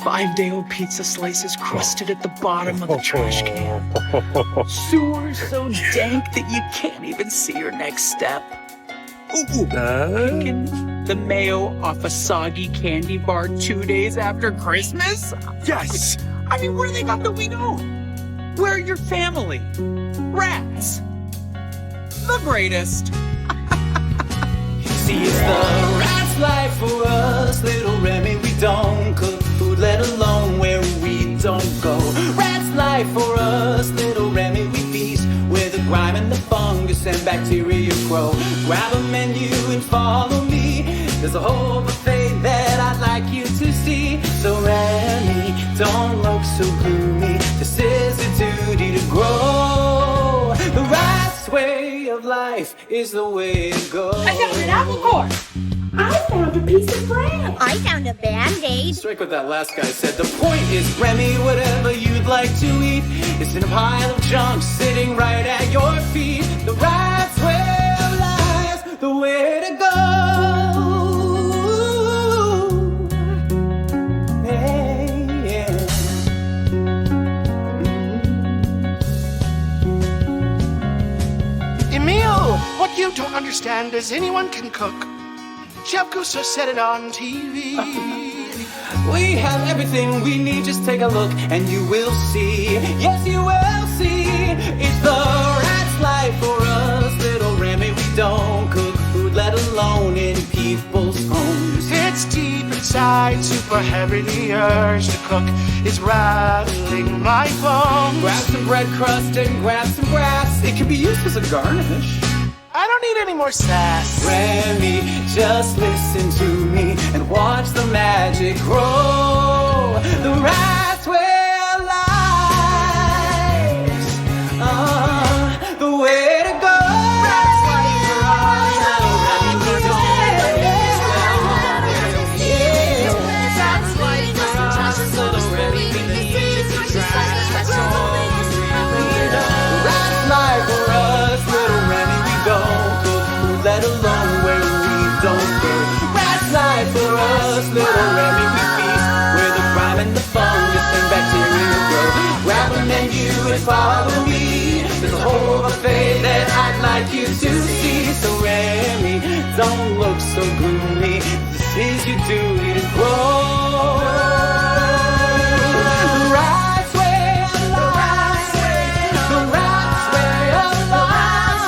S15: 5-day-old pizza slices crusted at the bottom of the trash can. Sewer so dank that you can't even see your next step. Picking the mayo off a soggy candy bar 2 days after Christmas?
S16: Yes!
S15: I mean, what do they got that we don't? Where are your family? Rats. The greatest.
S18: See, it's the rat's life for us, little Remy. We don't cook food, let alone where we don't go. Rat's life for us, little Remy. We feast where the grime and the fungus and bacteria grow. Grab a menu and follow me. There's a whole buffet that I'd like you to see. So Remy, don't look so gloomy. This is a duty to grow. The rat's way of life is the way to go.
S8: I found an apple core. I found a piece of bread.
S19: I found a Band-Aid.
S18: Strike what that last guy said. The point is, Remy, whatever you'd like to eat, it's in a pile of junk sitting right at your feet. The rat's way of life, the way to go. Hey, yeah.
S12: Emile, what you don't understand is anyone can cook. Chef Gusto said it on TV.
S18: We have everything we need, just take a look and you will see. Yes, you will see. It's the rat's life for us, little Remy. We don't cook food, let alone in people's homes.
S12: It's deep inside inside, super heavy, the urge to cook is rattling my bones.
S18: Grab some bread crust and grab some grass. It can be used as a garnish.
S12: I don't need any more sass.
S18: Remy, just listen to me and watch the magic grow. The rats will lives. The way to go. Rats like for us. Rats like for us. Little Remy needs to try. That's all we know. Rats like for us. Little Remy, we don't cook food, let alone where we don't go. Rats like for us. Little Remy, we feast where the crime and the fungus and bacteria grow. Grab a menu and follow me. There's a whole buffet that I'd like you to see. So Remy, don't look so gloomy. This is your duty to grow. The rats way of life. The rats way of life.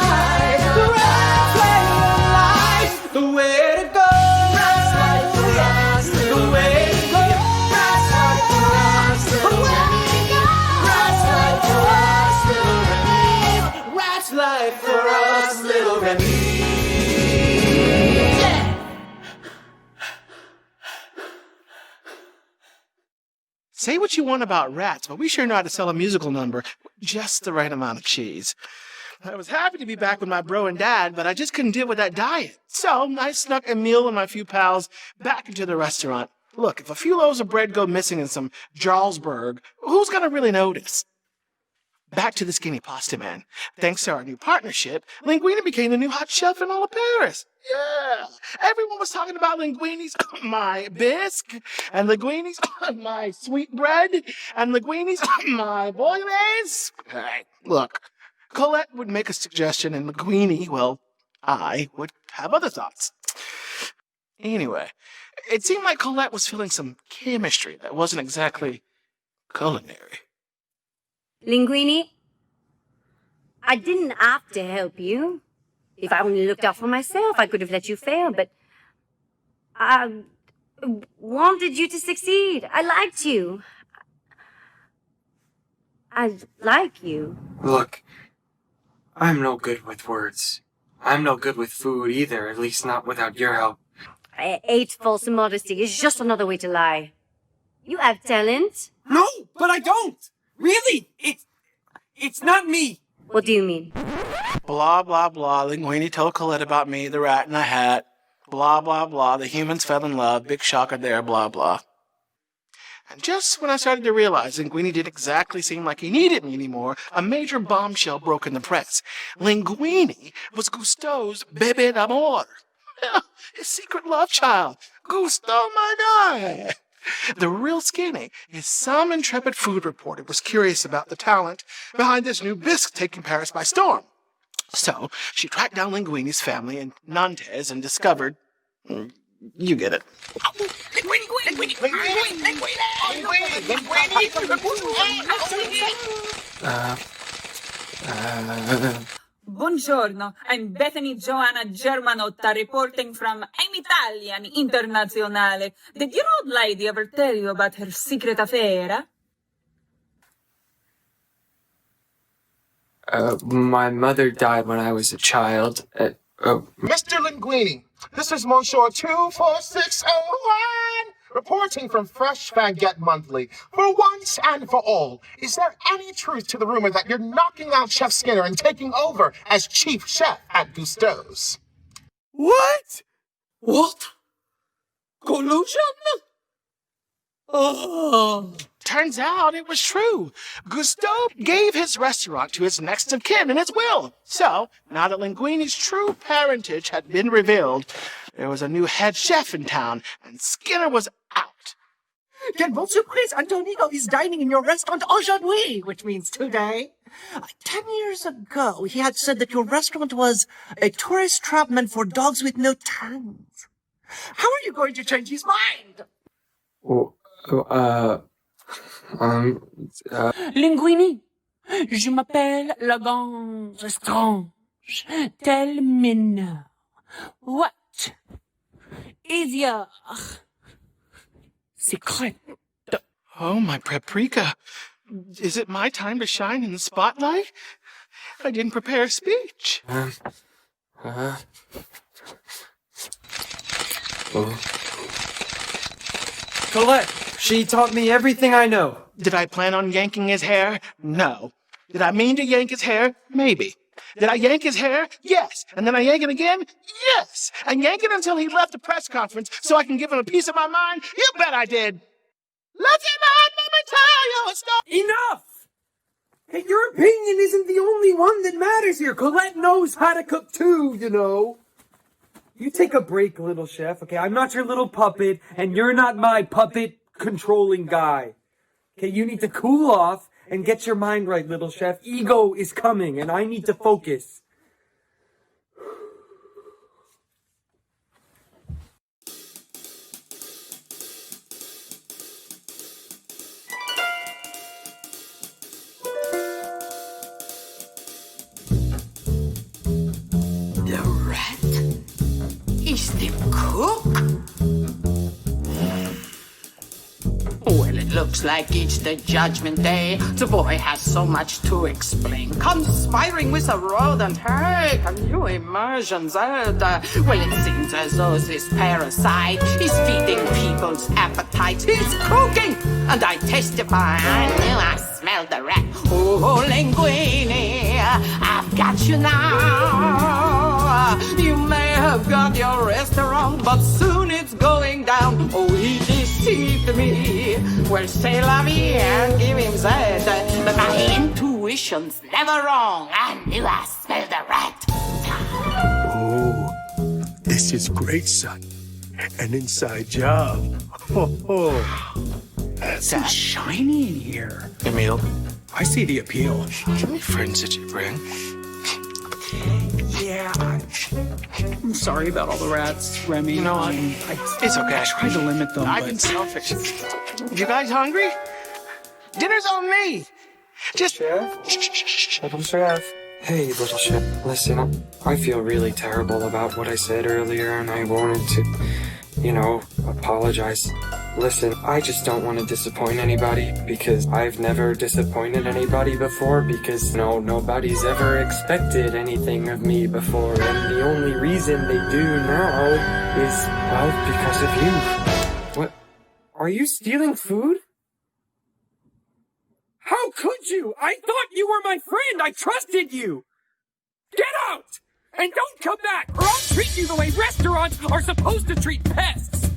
S18: The rats way of life. The way to go. Rats like for us. The way to go. Rats like for us. The way to go. Rats like for us. Little Remy. Rats like for us. Little Remy.
S12: Say what you want about rats, but we sure know how to sell a musical number with just the right amount of cheese. I was happy to be back with my bro and dad, but I just couldn't deal with that diet. So I snuck Emil and my few pals back into the restaurant. Look, if a few loaves of bread go missing in some Jarlsberg, who's going to really notice? Back to the skinny pasta man. Thanks to our new partnership, Linguini became the new hot chef in all of Paris. Yeah. Everyone was talking about Linguini's my bisque, and Linguini's my sweet bread, and Linguini's my bolognese. Hey, look, Colette would make a suggestion, and Linguini, well, I would have other thoughts. Anyway, it seemed like Colette was feeling some chemistry that wasn't exactly culinary.
S19: Linguini, I didn't have to help you. If I only looked out for myself, I could have let you fail, but I wanted you to succeed. I liked you. I like you.
S18: Look, I'm no good with words. I'm no good with food either, at least not without your help.
S19: I hate false modesty. It's just another way to lie. You have talent.
S18: No, but I don't. Really, it's not me.
S19: What do you mean?
S12: Blah, blah, blah. Linguini told Colette about me, the rat in a hat. Blah, blah, blah. The humans fell in love. Big shocker there, blah, blah. And just when I started to realize Linguini didn't exactly seem like he needed me anymore, a major bombshell broke in the press. Linguini was Gusteau's bébé d'amour. His secret love child. Gusteau, my guy. The real skinny is some intrepid food reporter was curious about the talent behind this new bisque taking Paris by storm. So she tracked down Linguini's family in Nantes and discovered... You get it.
S20: Buongiorno, I'm Bethany Joanna Germanotta reporting from I'm Italian Internazionale. Did your old lady ever tell you about her secret affair?
S18: My mother died when I was a child.
S21: Mr. Linguini, this is Monsieur 24601, reporting from Fresh Baguette Monthly. For once and for all, is there any truth to the rumor that you're knocking out Chef Skinner and taking over as chief chef at Gusteau's?
S18: What? What? Collusion? Oh.
S12: Turns out it was true. Gusteau gave his restaurant to his next of kin in his will. So, now that Linguini's true parentage had been revealed, there was a new head chef in town, and Skinner was out.
S22: Quelle bonne surprise! Antonigo is dining in your restaurant aujourd'hui, which means today. 10 years ago, he had said that your restaurant was a tourist trap meant for dogs with no tongues. How are you going to change his mind?
S20: Linguini, je m'appelle la grande strange. Tell me now, what is your
S12: secret. Oh, my paprika. Is it my time to shine in the spotlight? I didn't prepare a speech.
S18: Colette, she taught me everything I know.
S12: Did I plan on yanking his hair? No. Did I mean to yank his hair? Maybe. Did I yank his hair? Yes. And then I yank it again? Yes. And yank it until he left the press conference so I can give him a piece of my mind? You bet I did. Let me tell you a story.
S18: Enough! Hey, your opinion isn't the only one that matters here. Colette knows how to cook too, you know. You take a break, little chef, okay? I'm not your little puppet, and you're not my puppet-controlling guy. Okay, you need to cool off and get your mind right, little chef. Ego is coming, and I need to focus.
S15: The rat is the cook? Well, it looks like it's the judgment day. The boy has so much to explain. Conspiring with a rodent. Hey, can you imagine that? Well, it seems as though this parasite is feeding people's appetites. He's cooking! And I testify, I knew I smelled the rat. Oh, Linguini, I've got you now. You may have got your restaurant, but soon it's going down. Oh, he deceived me. Well, say la vie and give him that. But my intuition's never wrong. I knew I smelled a rat.
S16: Oh, this is great, son. An inside job. Oh.
S1: It's so shiny in here.
S12: Emil,
S1: I see the appeal.
S12: how many friends did you bring?
S1: Yeah, I'm sorry about all the rats, Remy.
S12: You know what? It's okay.
S1: I tried to limit them,
S12: I've
S1: but...
S12: been selfish. You guys hungry? Dinner's on me. Just...
S18: Little chef. Hey, little chef. Listen, I feel really terrible about what I said earlier, and I wanted to, apologize. Listen, I just don't want to disappoint anybody, because I've never disappointed anybody before, because, nobody's ever expected anything of me before, and the only reason they do now is, well, because of you. What? Are you stealing food? How could you? I thought you were my friend! I trusted you! Get out! And don't come back, or I'll treat you the way restaurants are supposed to treat pests!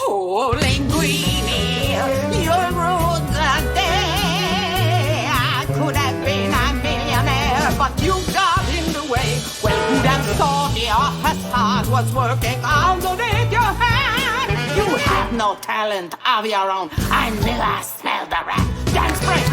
S15: Oh, Linguini, you're rude that day. I could have been a millionaire, but you got in the way. Well, who'd have thought your facade was working underneath your hand? You have no talent of your own. I knew I smelled the rat. Dance break!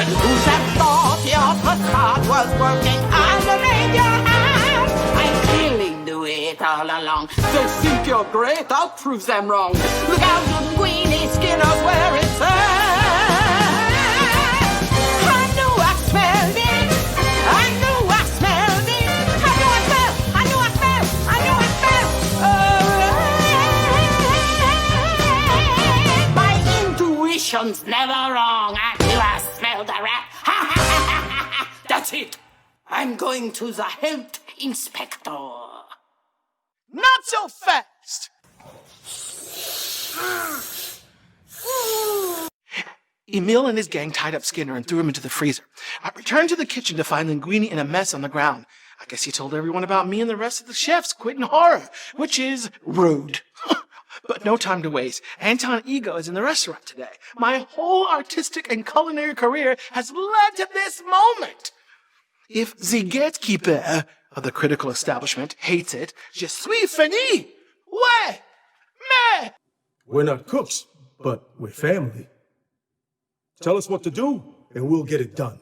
S15: Who's that thought your facade was working underneath your hand? I clearly knew it all along. They think you're great, I'll prove them wrong. Look out, Linguini, Skinner's where it's at. I knew I smelled it. I knew I smelled it. I knew I smelled. I knew I smelled. I knew I smelled. My intuition's never wrong. I knew I smelled a rat. That's it. I'm going to the health inspector.
S12: Not so fast! Emil and his gang tied up Skinner and threw him into the freezer. I returned to the kitchen to find Linguini in a mess on the ground. I guess he told everyone about me and the rest of the chefs quitting horror, which is rude. But no time to waste. Anton Ego is in the restaurant today. My whole artistic and culinary career has led to this moment. If the gatekeeper of the critical establishment hates it, je suis fini. Ouais, mais.
S16: We're not cooks,
S3: but we're family. Tell us what to do, and we'll get it done.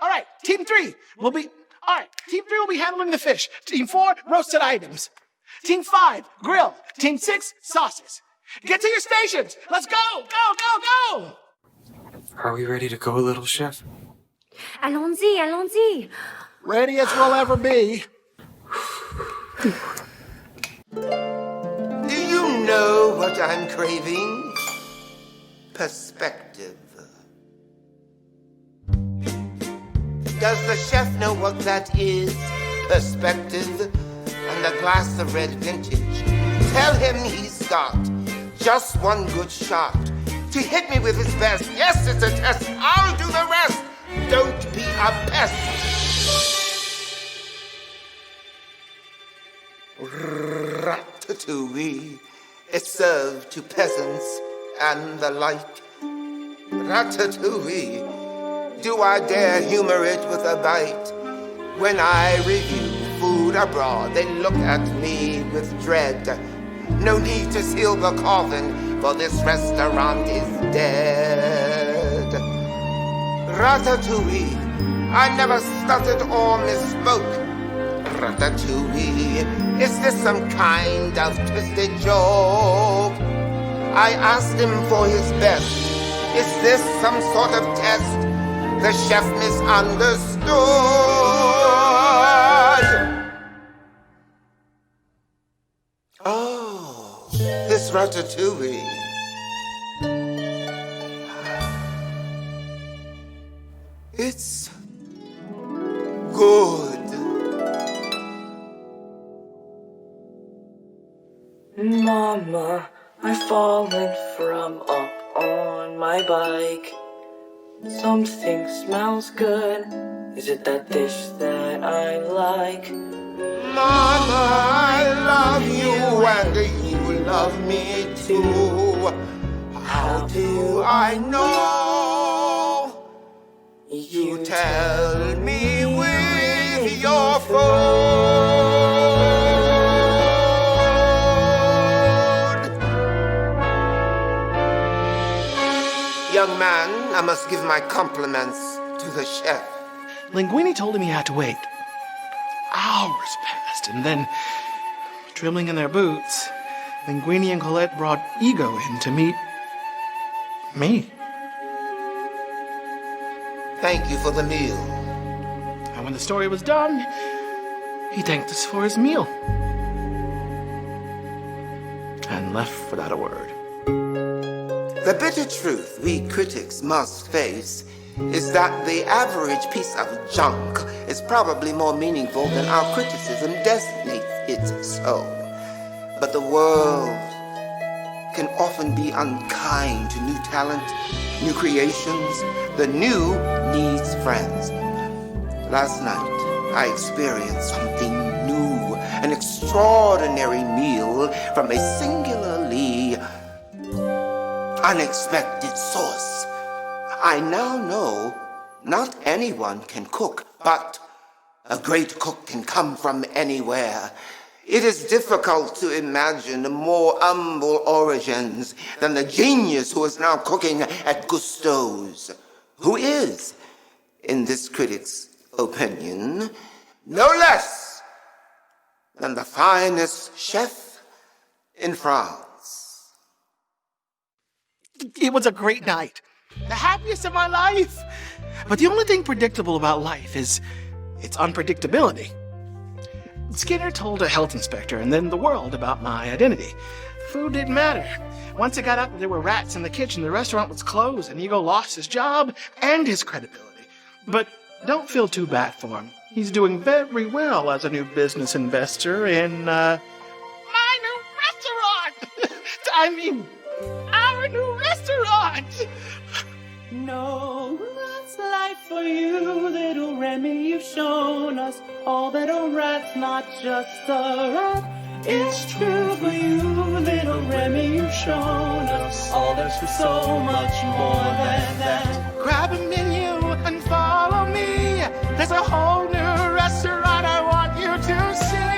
S21: All right, Team 3 will be... All right, Team 3 will be handling the fish. Team 4, roasted items. Team 5, grill. Team 6, sauces. Get to your stations. Let's go, go, go, go!
S18: Are we ready to go, little chef?
S19: Allons-y, allons-y.
S21: Ready as we'll ever be.
S10: Do you know what I'm craving? Perspective. Does the chef know what that is? Perspective and a glass of red vintage. Tell him he's got just one good shot to hit me with his best. Yes, it's a test. I'll do the rest. Don't be a pest. Ratatouille is served to peasants and the like. Ratatouille, do I dare humor it with a bite? When I review food abroad, they look at me with dread. No need to seal the coffin, for this restaurant is dead. Ratatouille, I never stuttered or misspoke. Ratatouille, is this some kind of twisted joke? I asked him for his best. Is this some sort of test? The chef misunderstood. Oh, this ratatouille. It's good.
S23: Mama, I've fallen from up on my bike. Something smells good. Is it that dish that I like?
S10: Mama, I love you and you love me too. How do I know? You tell me with your phone. Young man, I must give my compliments to the chef.
S21: Linguini told him he had to wait. Hours passed, and then, dribbling in their boots, Linguini and Colette brought Ego in to meet me.
S10: Thank you for the meal.
S21: And when the story was done, he thanked us for his meal. And left without a word.
S10: The bitter truth we critics must face is that the average piece of junk is probably more meaningful than our criticism designates it so. But the world can often be unkind to new talent, new creations. The new needs friends. Last night, I experienced something new, an extraordinary meal from a singularly unexpected source. I now know not anyone can cook, but a great cook can come from anywhere. It is difficult to imagine more humble origins than the genius who is now cooking at Gusteau's, who is, in this critic's opinion, no less than the finest chef in France.
S21: It was a great night. The happiest of my life. But the only thing predictable about life is its unpredictability. Skinner told a health inspector and then the world about my identity. Food didn't matter. Once it got out that there were rats in the kitchen, the restaurant was closed and Ego lost his job and his credibility. But don't feel too bad for him. He's doing very well as a new business investor in, my new restaurant! Our new restaurant!
S24: No, that's life for you, little Remy. You've shown us all that a rat's not just a rat. It's true for you, little Remy. You've shown us all there's so much more than that.
S21: Grab a menu and follow me. There's a whole new restaurant I want you to see.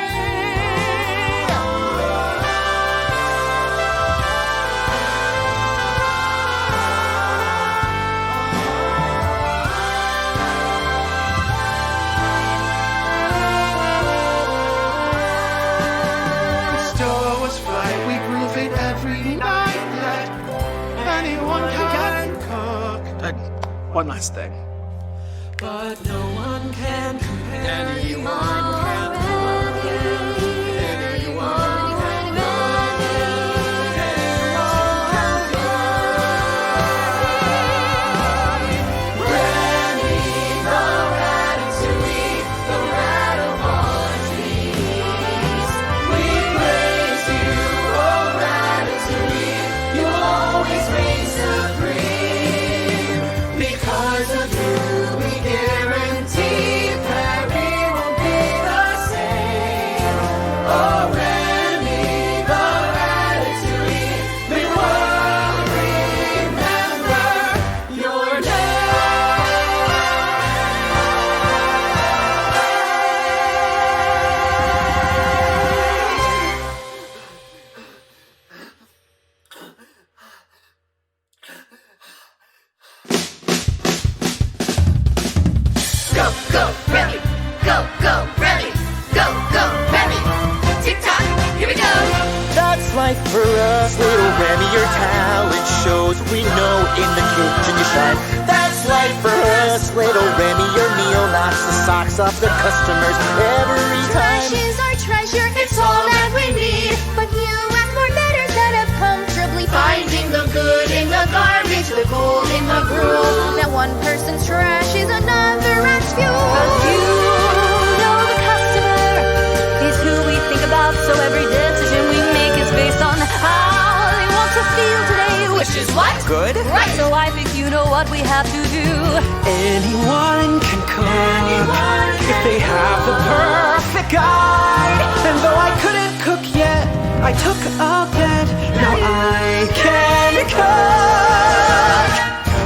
S21: one last thing.
S18: But no one can compare. Anyone can love you. Anyone can love you. Remy, the Ratatouille, the rat of all trees. We praise you, oh Ratatouille. You'll always reign supreme. Because of you, we guarantee Paris won't be the same. Oh, Remy, the Ratatouille, we will remember your Go, go, Remy! Go, go, Remy! Go, go, Remy! Tick-tock, here we go!
S2: That's life for us, little Remy. Your talent shows. We know in the kitchen you shine. That's life for us, little Remy. Your meal knocks the socks off the customers every time.
S6: Trash is our treasure, it's all that we need. But you ask for better instead of comfortably finding the good in the garbage, the gold in the gruel. That one person's trash is another rat's fuel.
S19: But you know the customer is who we think about, so every decision we make is based on how they want to feel today, which is what?
S2: Good.
S19: Right, so I think you know what we have to do.
S18: Anyone can cook if they have the perfect guide. And though I couldn't cook yet, I took a bet. Now I can cook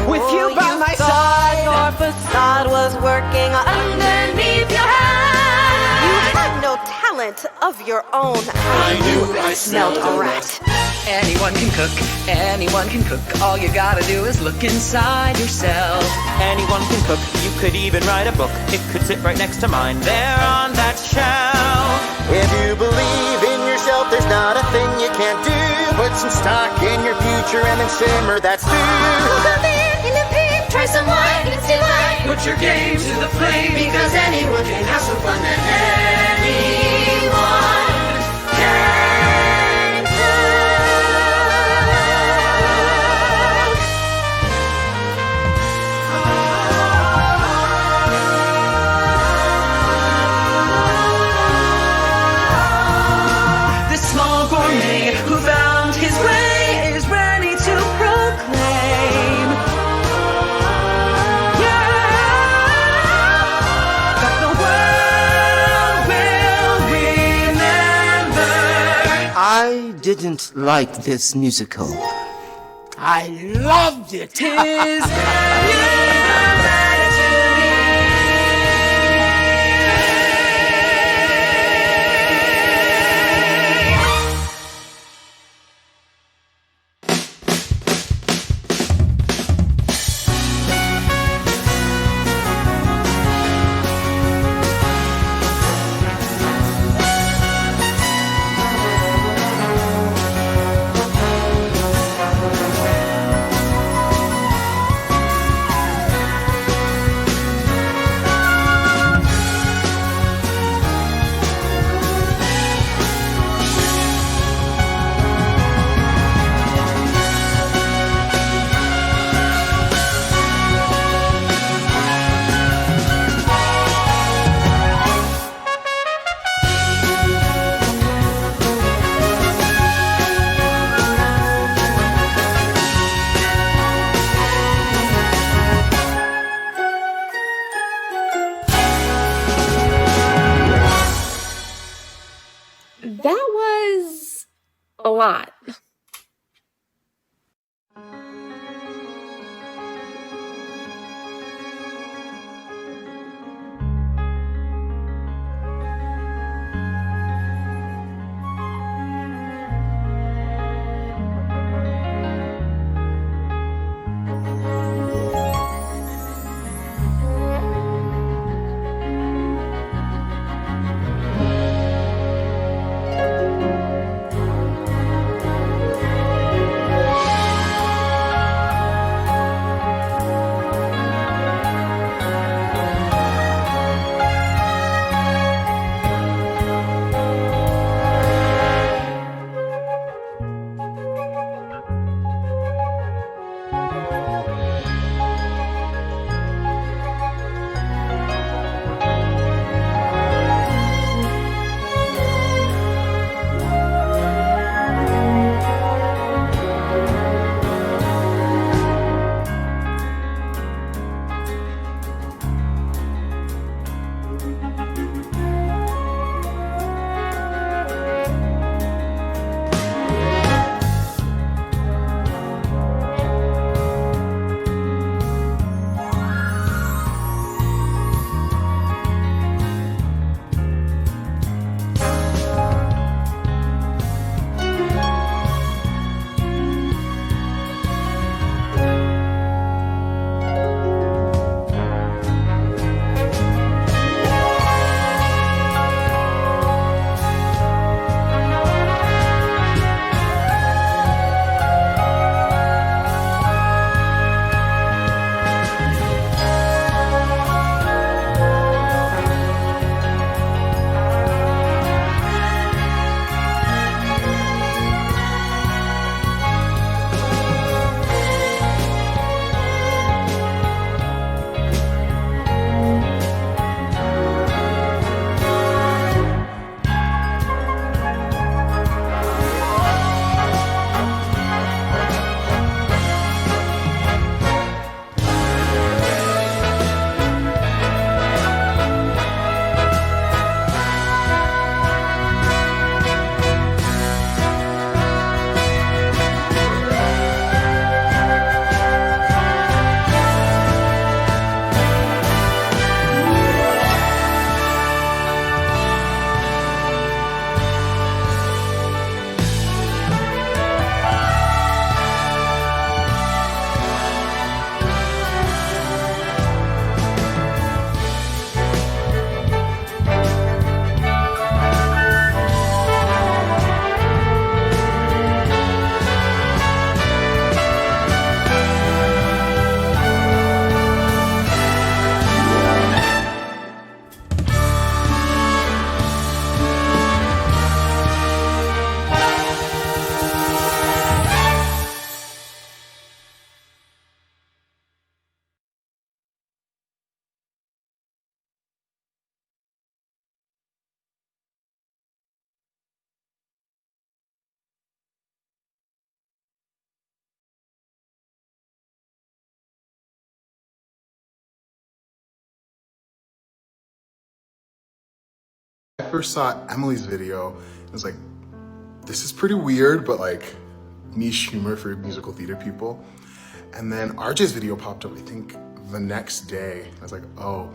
S18: with you by my side.
S6: Your facade was working underneath your hand. You had no talent of your own.
S18: I knew I smelled a rat.
S7: Anyone can cook, anyone can cook. All you gotta do is look inside yourself.
S2: Anyone can cook. You could even write a book. It could sit right next to mine there on that shelf. If you believe in yourself, there's not a thing you can't do. Put some stock in your future and then simmer that stew.
S6: Cook a beer in the pit, try some wine, it's delight.
S18: Put your game to the flame,
S6: Because anyone can have some fun and anyone can cook.
S7: This small gourmet who found his way is ready to proclaim. That the world will remember.
S10: I didn't like this musical. I loved it.
S7: Tis
S9: That was a lot.
S4: first saw Emily's video, I was like, this is pretty weird, but like niche humor for musical theater people. And then RJ's video popped up, I think the next day. I was like, oh,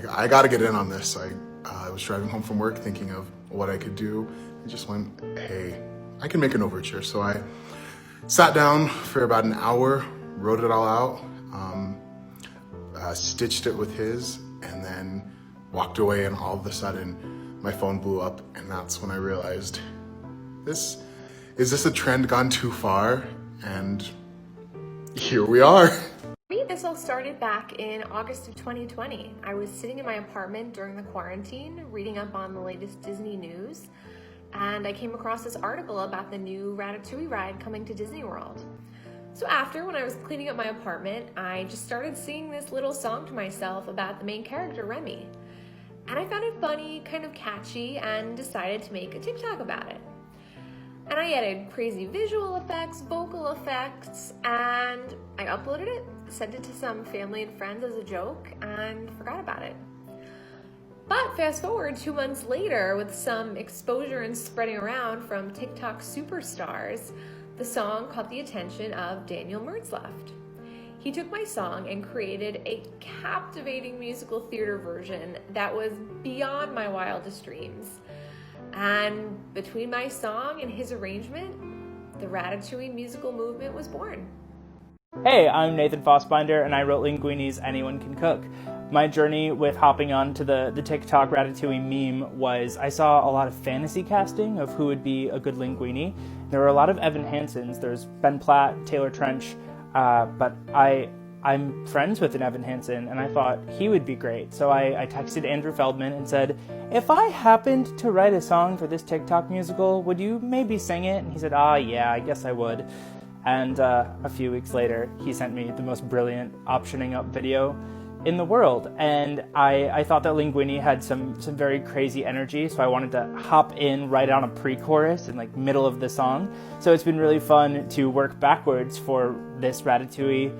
S4: I gotta get in on this. I was driving home from work thinking of what I could do. I just went, hey, I can make an overture. So I sat down for about an hour, wrote it all out, stitched it with his, and then walked away, and all of a sudden my phone blew up, and that's when I realized, is this a trend gone too far? And here we are.
S5: For me, this all started back in August of 2020. I was sitting in my apartment during the quarantine, reading up on the latest Disney news, and I came across this article about the new Ratatouille ride coming to Disney World. So after, when I was cleaning up my apartment, I just started singing this little song to myself about the main character, Remy. And I found it funny, kind of catchy, and decided to make a TikTok about it. And I added crazy visual effects, vocal effects, and I uploaded it, sent it to some family and friends as a joke, and forgot about it. But fast forward 2 months later, with some exposure and spreading around from TikTok superstars, the song caught the attention of Daniel Mertzleft. He took my song and created a captivating musical theater version that was beyond my wildest dreams. And between my song and his arrangement, the Ratatouille musical movement was born.
S11: Hey, I'm Nathan Fassbinder, and I wrote Linguini's Anyone Can Cook. My journey with hopping onto the TikTok Ratatouille meme was I saw a lot of fantasy casting of who would be a good Linguini. There were a lot of Evan Hansons. There's Ben Platt, Taylor Trench, but I'm friends with an Evan Hansen, and I thought he would be great. So I texted Andrew Feldman and said, if I happened to write a song for this TikTok musical, would you maybe sing it? And he said, yeah, I guess I would. And a few weeks later, he sent me the most brilliant optioning up video in the world. And I thought that Linguini had some very crazy energy, so I wanted to hop in right on a pre-chorus in like middle of the song. So it's been really fun to work backwards for this Ratatouille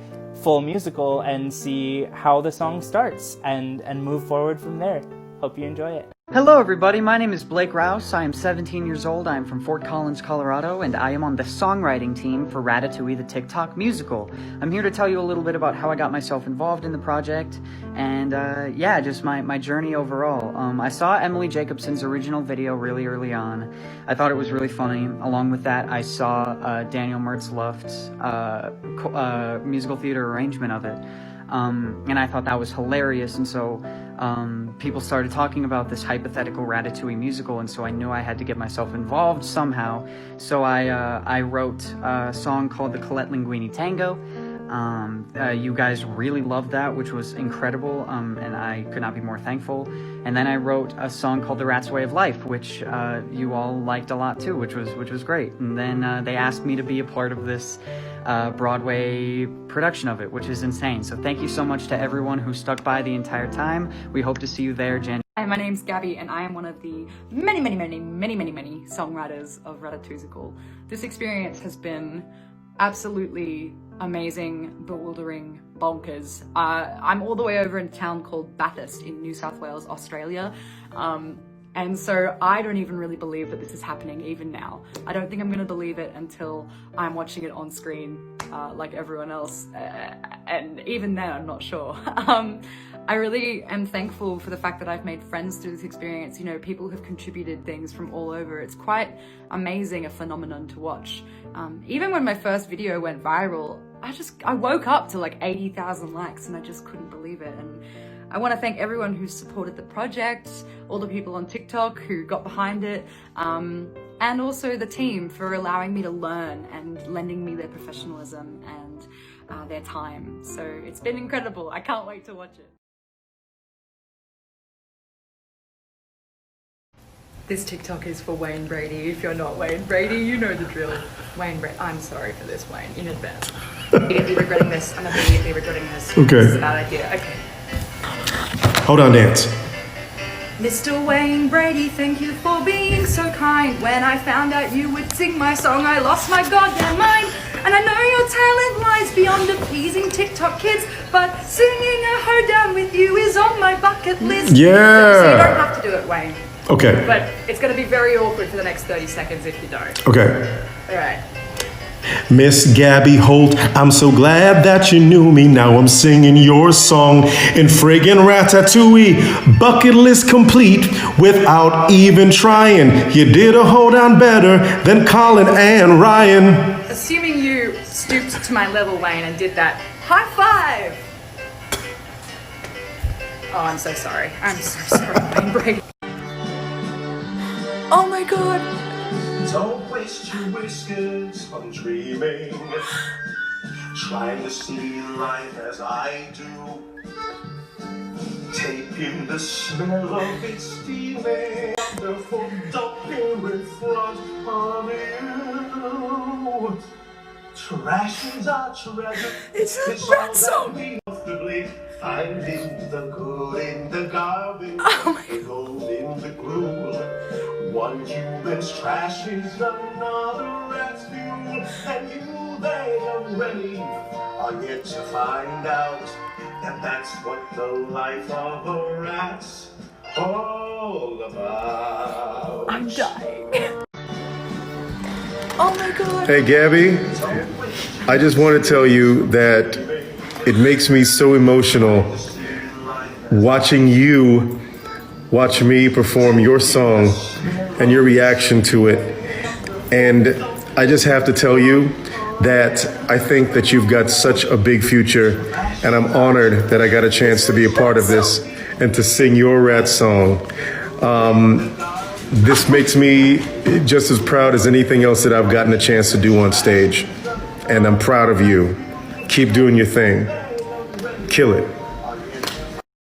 S11: full musical and see how the song starts and move forward from there. Hope you enjoy it.
S17: Hello everybody, my name is Blake Rouse. I am 17 years old, I am from Fort Collins, Colorado, and I am on the songwriting team for Ratatouille the TikTok Musical. I'm here to tell you a little bit about how I got myself involved in the project, and yeah, just my journey overall. I saw Emily Jacobson's original video really early on. I thought it was really funny. Along with that, I saw Daniel Mertzleft's musical theater arrangement of it. And I thought that was hilarious, and so people started talking about this hypothetical Ratatouille musical, and so I knew I had to get myself involved somehow. So I wrote a song called the Colette Linguini Tango. You guys really loved that, which was incredible, and I could not be more thankful. And then I wrote a song called The Rat's Way of Life, which you all liked a lot too, which was great. And then they asked me to be a part of this Broadway production of it, which is insane. So thank you so much to everyone who stuck by the entire time. We hope to see you there, Jan.
S25: Hi, my name's Gabby, and I am one of the many songwriters of Ratatouille. This experience has been absolutely amazing, bewildering, bonkers. I'm all the way over in a town called Bathurst in New South Wales, Australia. And so I don't even really believe that this is happening even now. I don't think I'm gonna believe it until I'm watching it on screen like everyone else. And even then, I'm not sure. I really am thankful for the fact that I've made friends through this experience. You know, people have contributed things from all over. It's quite amazing, a phenomenon to watch. Even when my first video went viral, I woke up to like 80,000 likes and I just couldn't believe it. And I want to thank everyone who supported the project, all the people on TikTok who got behind it, and also the team for allowing me to learn and lending me their professionalism and their time. So it's been incredible. I can't wait to watch it. This TikTok is for Wayne Brady. If you're not Wayne Brady, you know the drill. Wayne Brady, I'm sorry for this, Wayne, in advance. Immediately regretting this. I'm immediately regretting this.
S3: Okay.
S25: This is a bad idea. Okay.
S3: Hold on, dance.
S25: Mr. Wayne Brady, thank you for being so kind. When I found out you would sing my song, I lost my goddamn mind. And I know your talent lies beyond appeasing TikTok kids, but singing a hoedown with you is on my bucket list.
S3: Yeah.
S25: So you don't have to do it, Wayne.
S3: Okay.
S25: But it's going to be very awkward for the next 30 seconds if you don't.
S3: Okay.
S25: All right.
S16: Miss Gabby Holt, I'm so glad that you knew me. Now I'm singing your song in friggin' Ratatouille. Bucket list complete without even trying. You did a hold on better than Colin and Ryan.
S25: Assuming you stooped to my level, Wayne, and did that high five. Oh, I'm so sorry. I'm so sorry, Wayne Brady. Oh my God.
S16: Don't waste your whiskers on dreaming, trying to see life as I do. Take in the smell of it steaming, wonderful dumping in front of you. Trash is our treasure.
S25: It's a rat song.
S16: Comfortably finding the good in the garbage, the gold in the gruel. One human's trash is another rat's fuel, and you, they already are yet to find out that that's what the life of a rat's all about.
S25: I'm dying. Oh my God.
S3: Hey, Gabby, I just want to tell you that it makes me so emotional watching you watch me perform your song and your reaction to it. And I just have to tell you that I think that you've got such a big future, and I'm honored that I got a chance to be a part of this and to sing your rat song. This makes me just as proud as anything else that I've gotten a chance to do on stage. And I'm proud of you. Keep doing your thing. Kill it.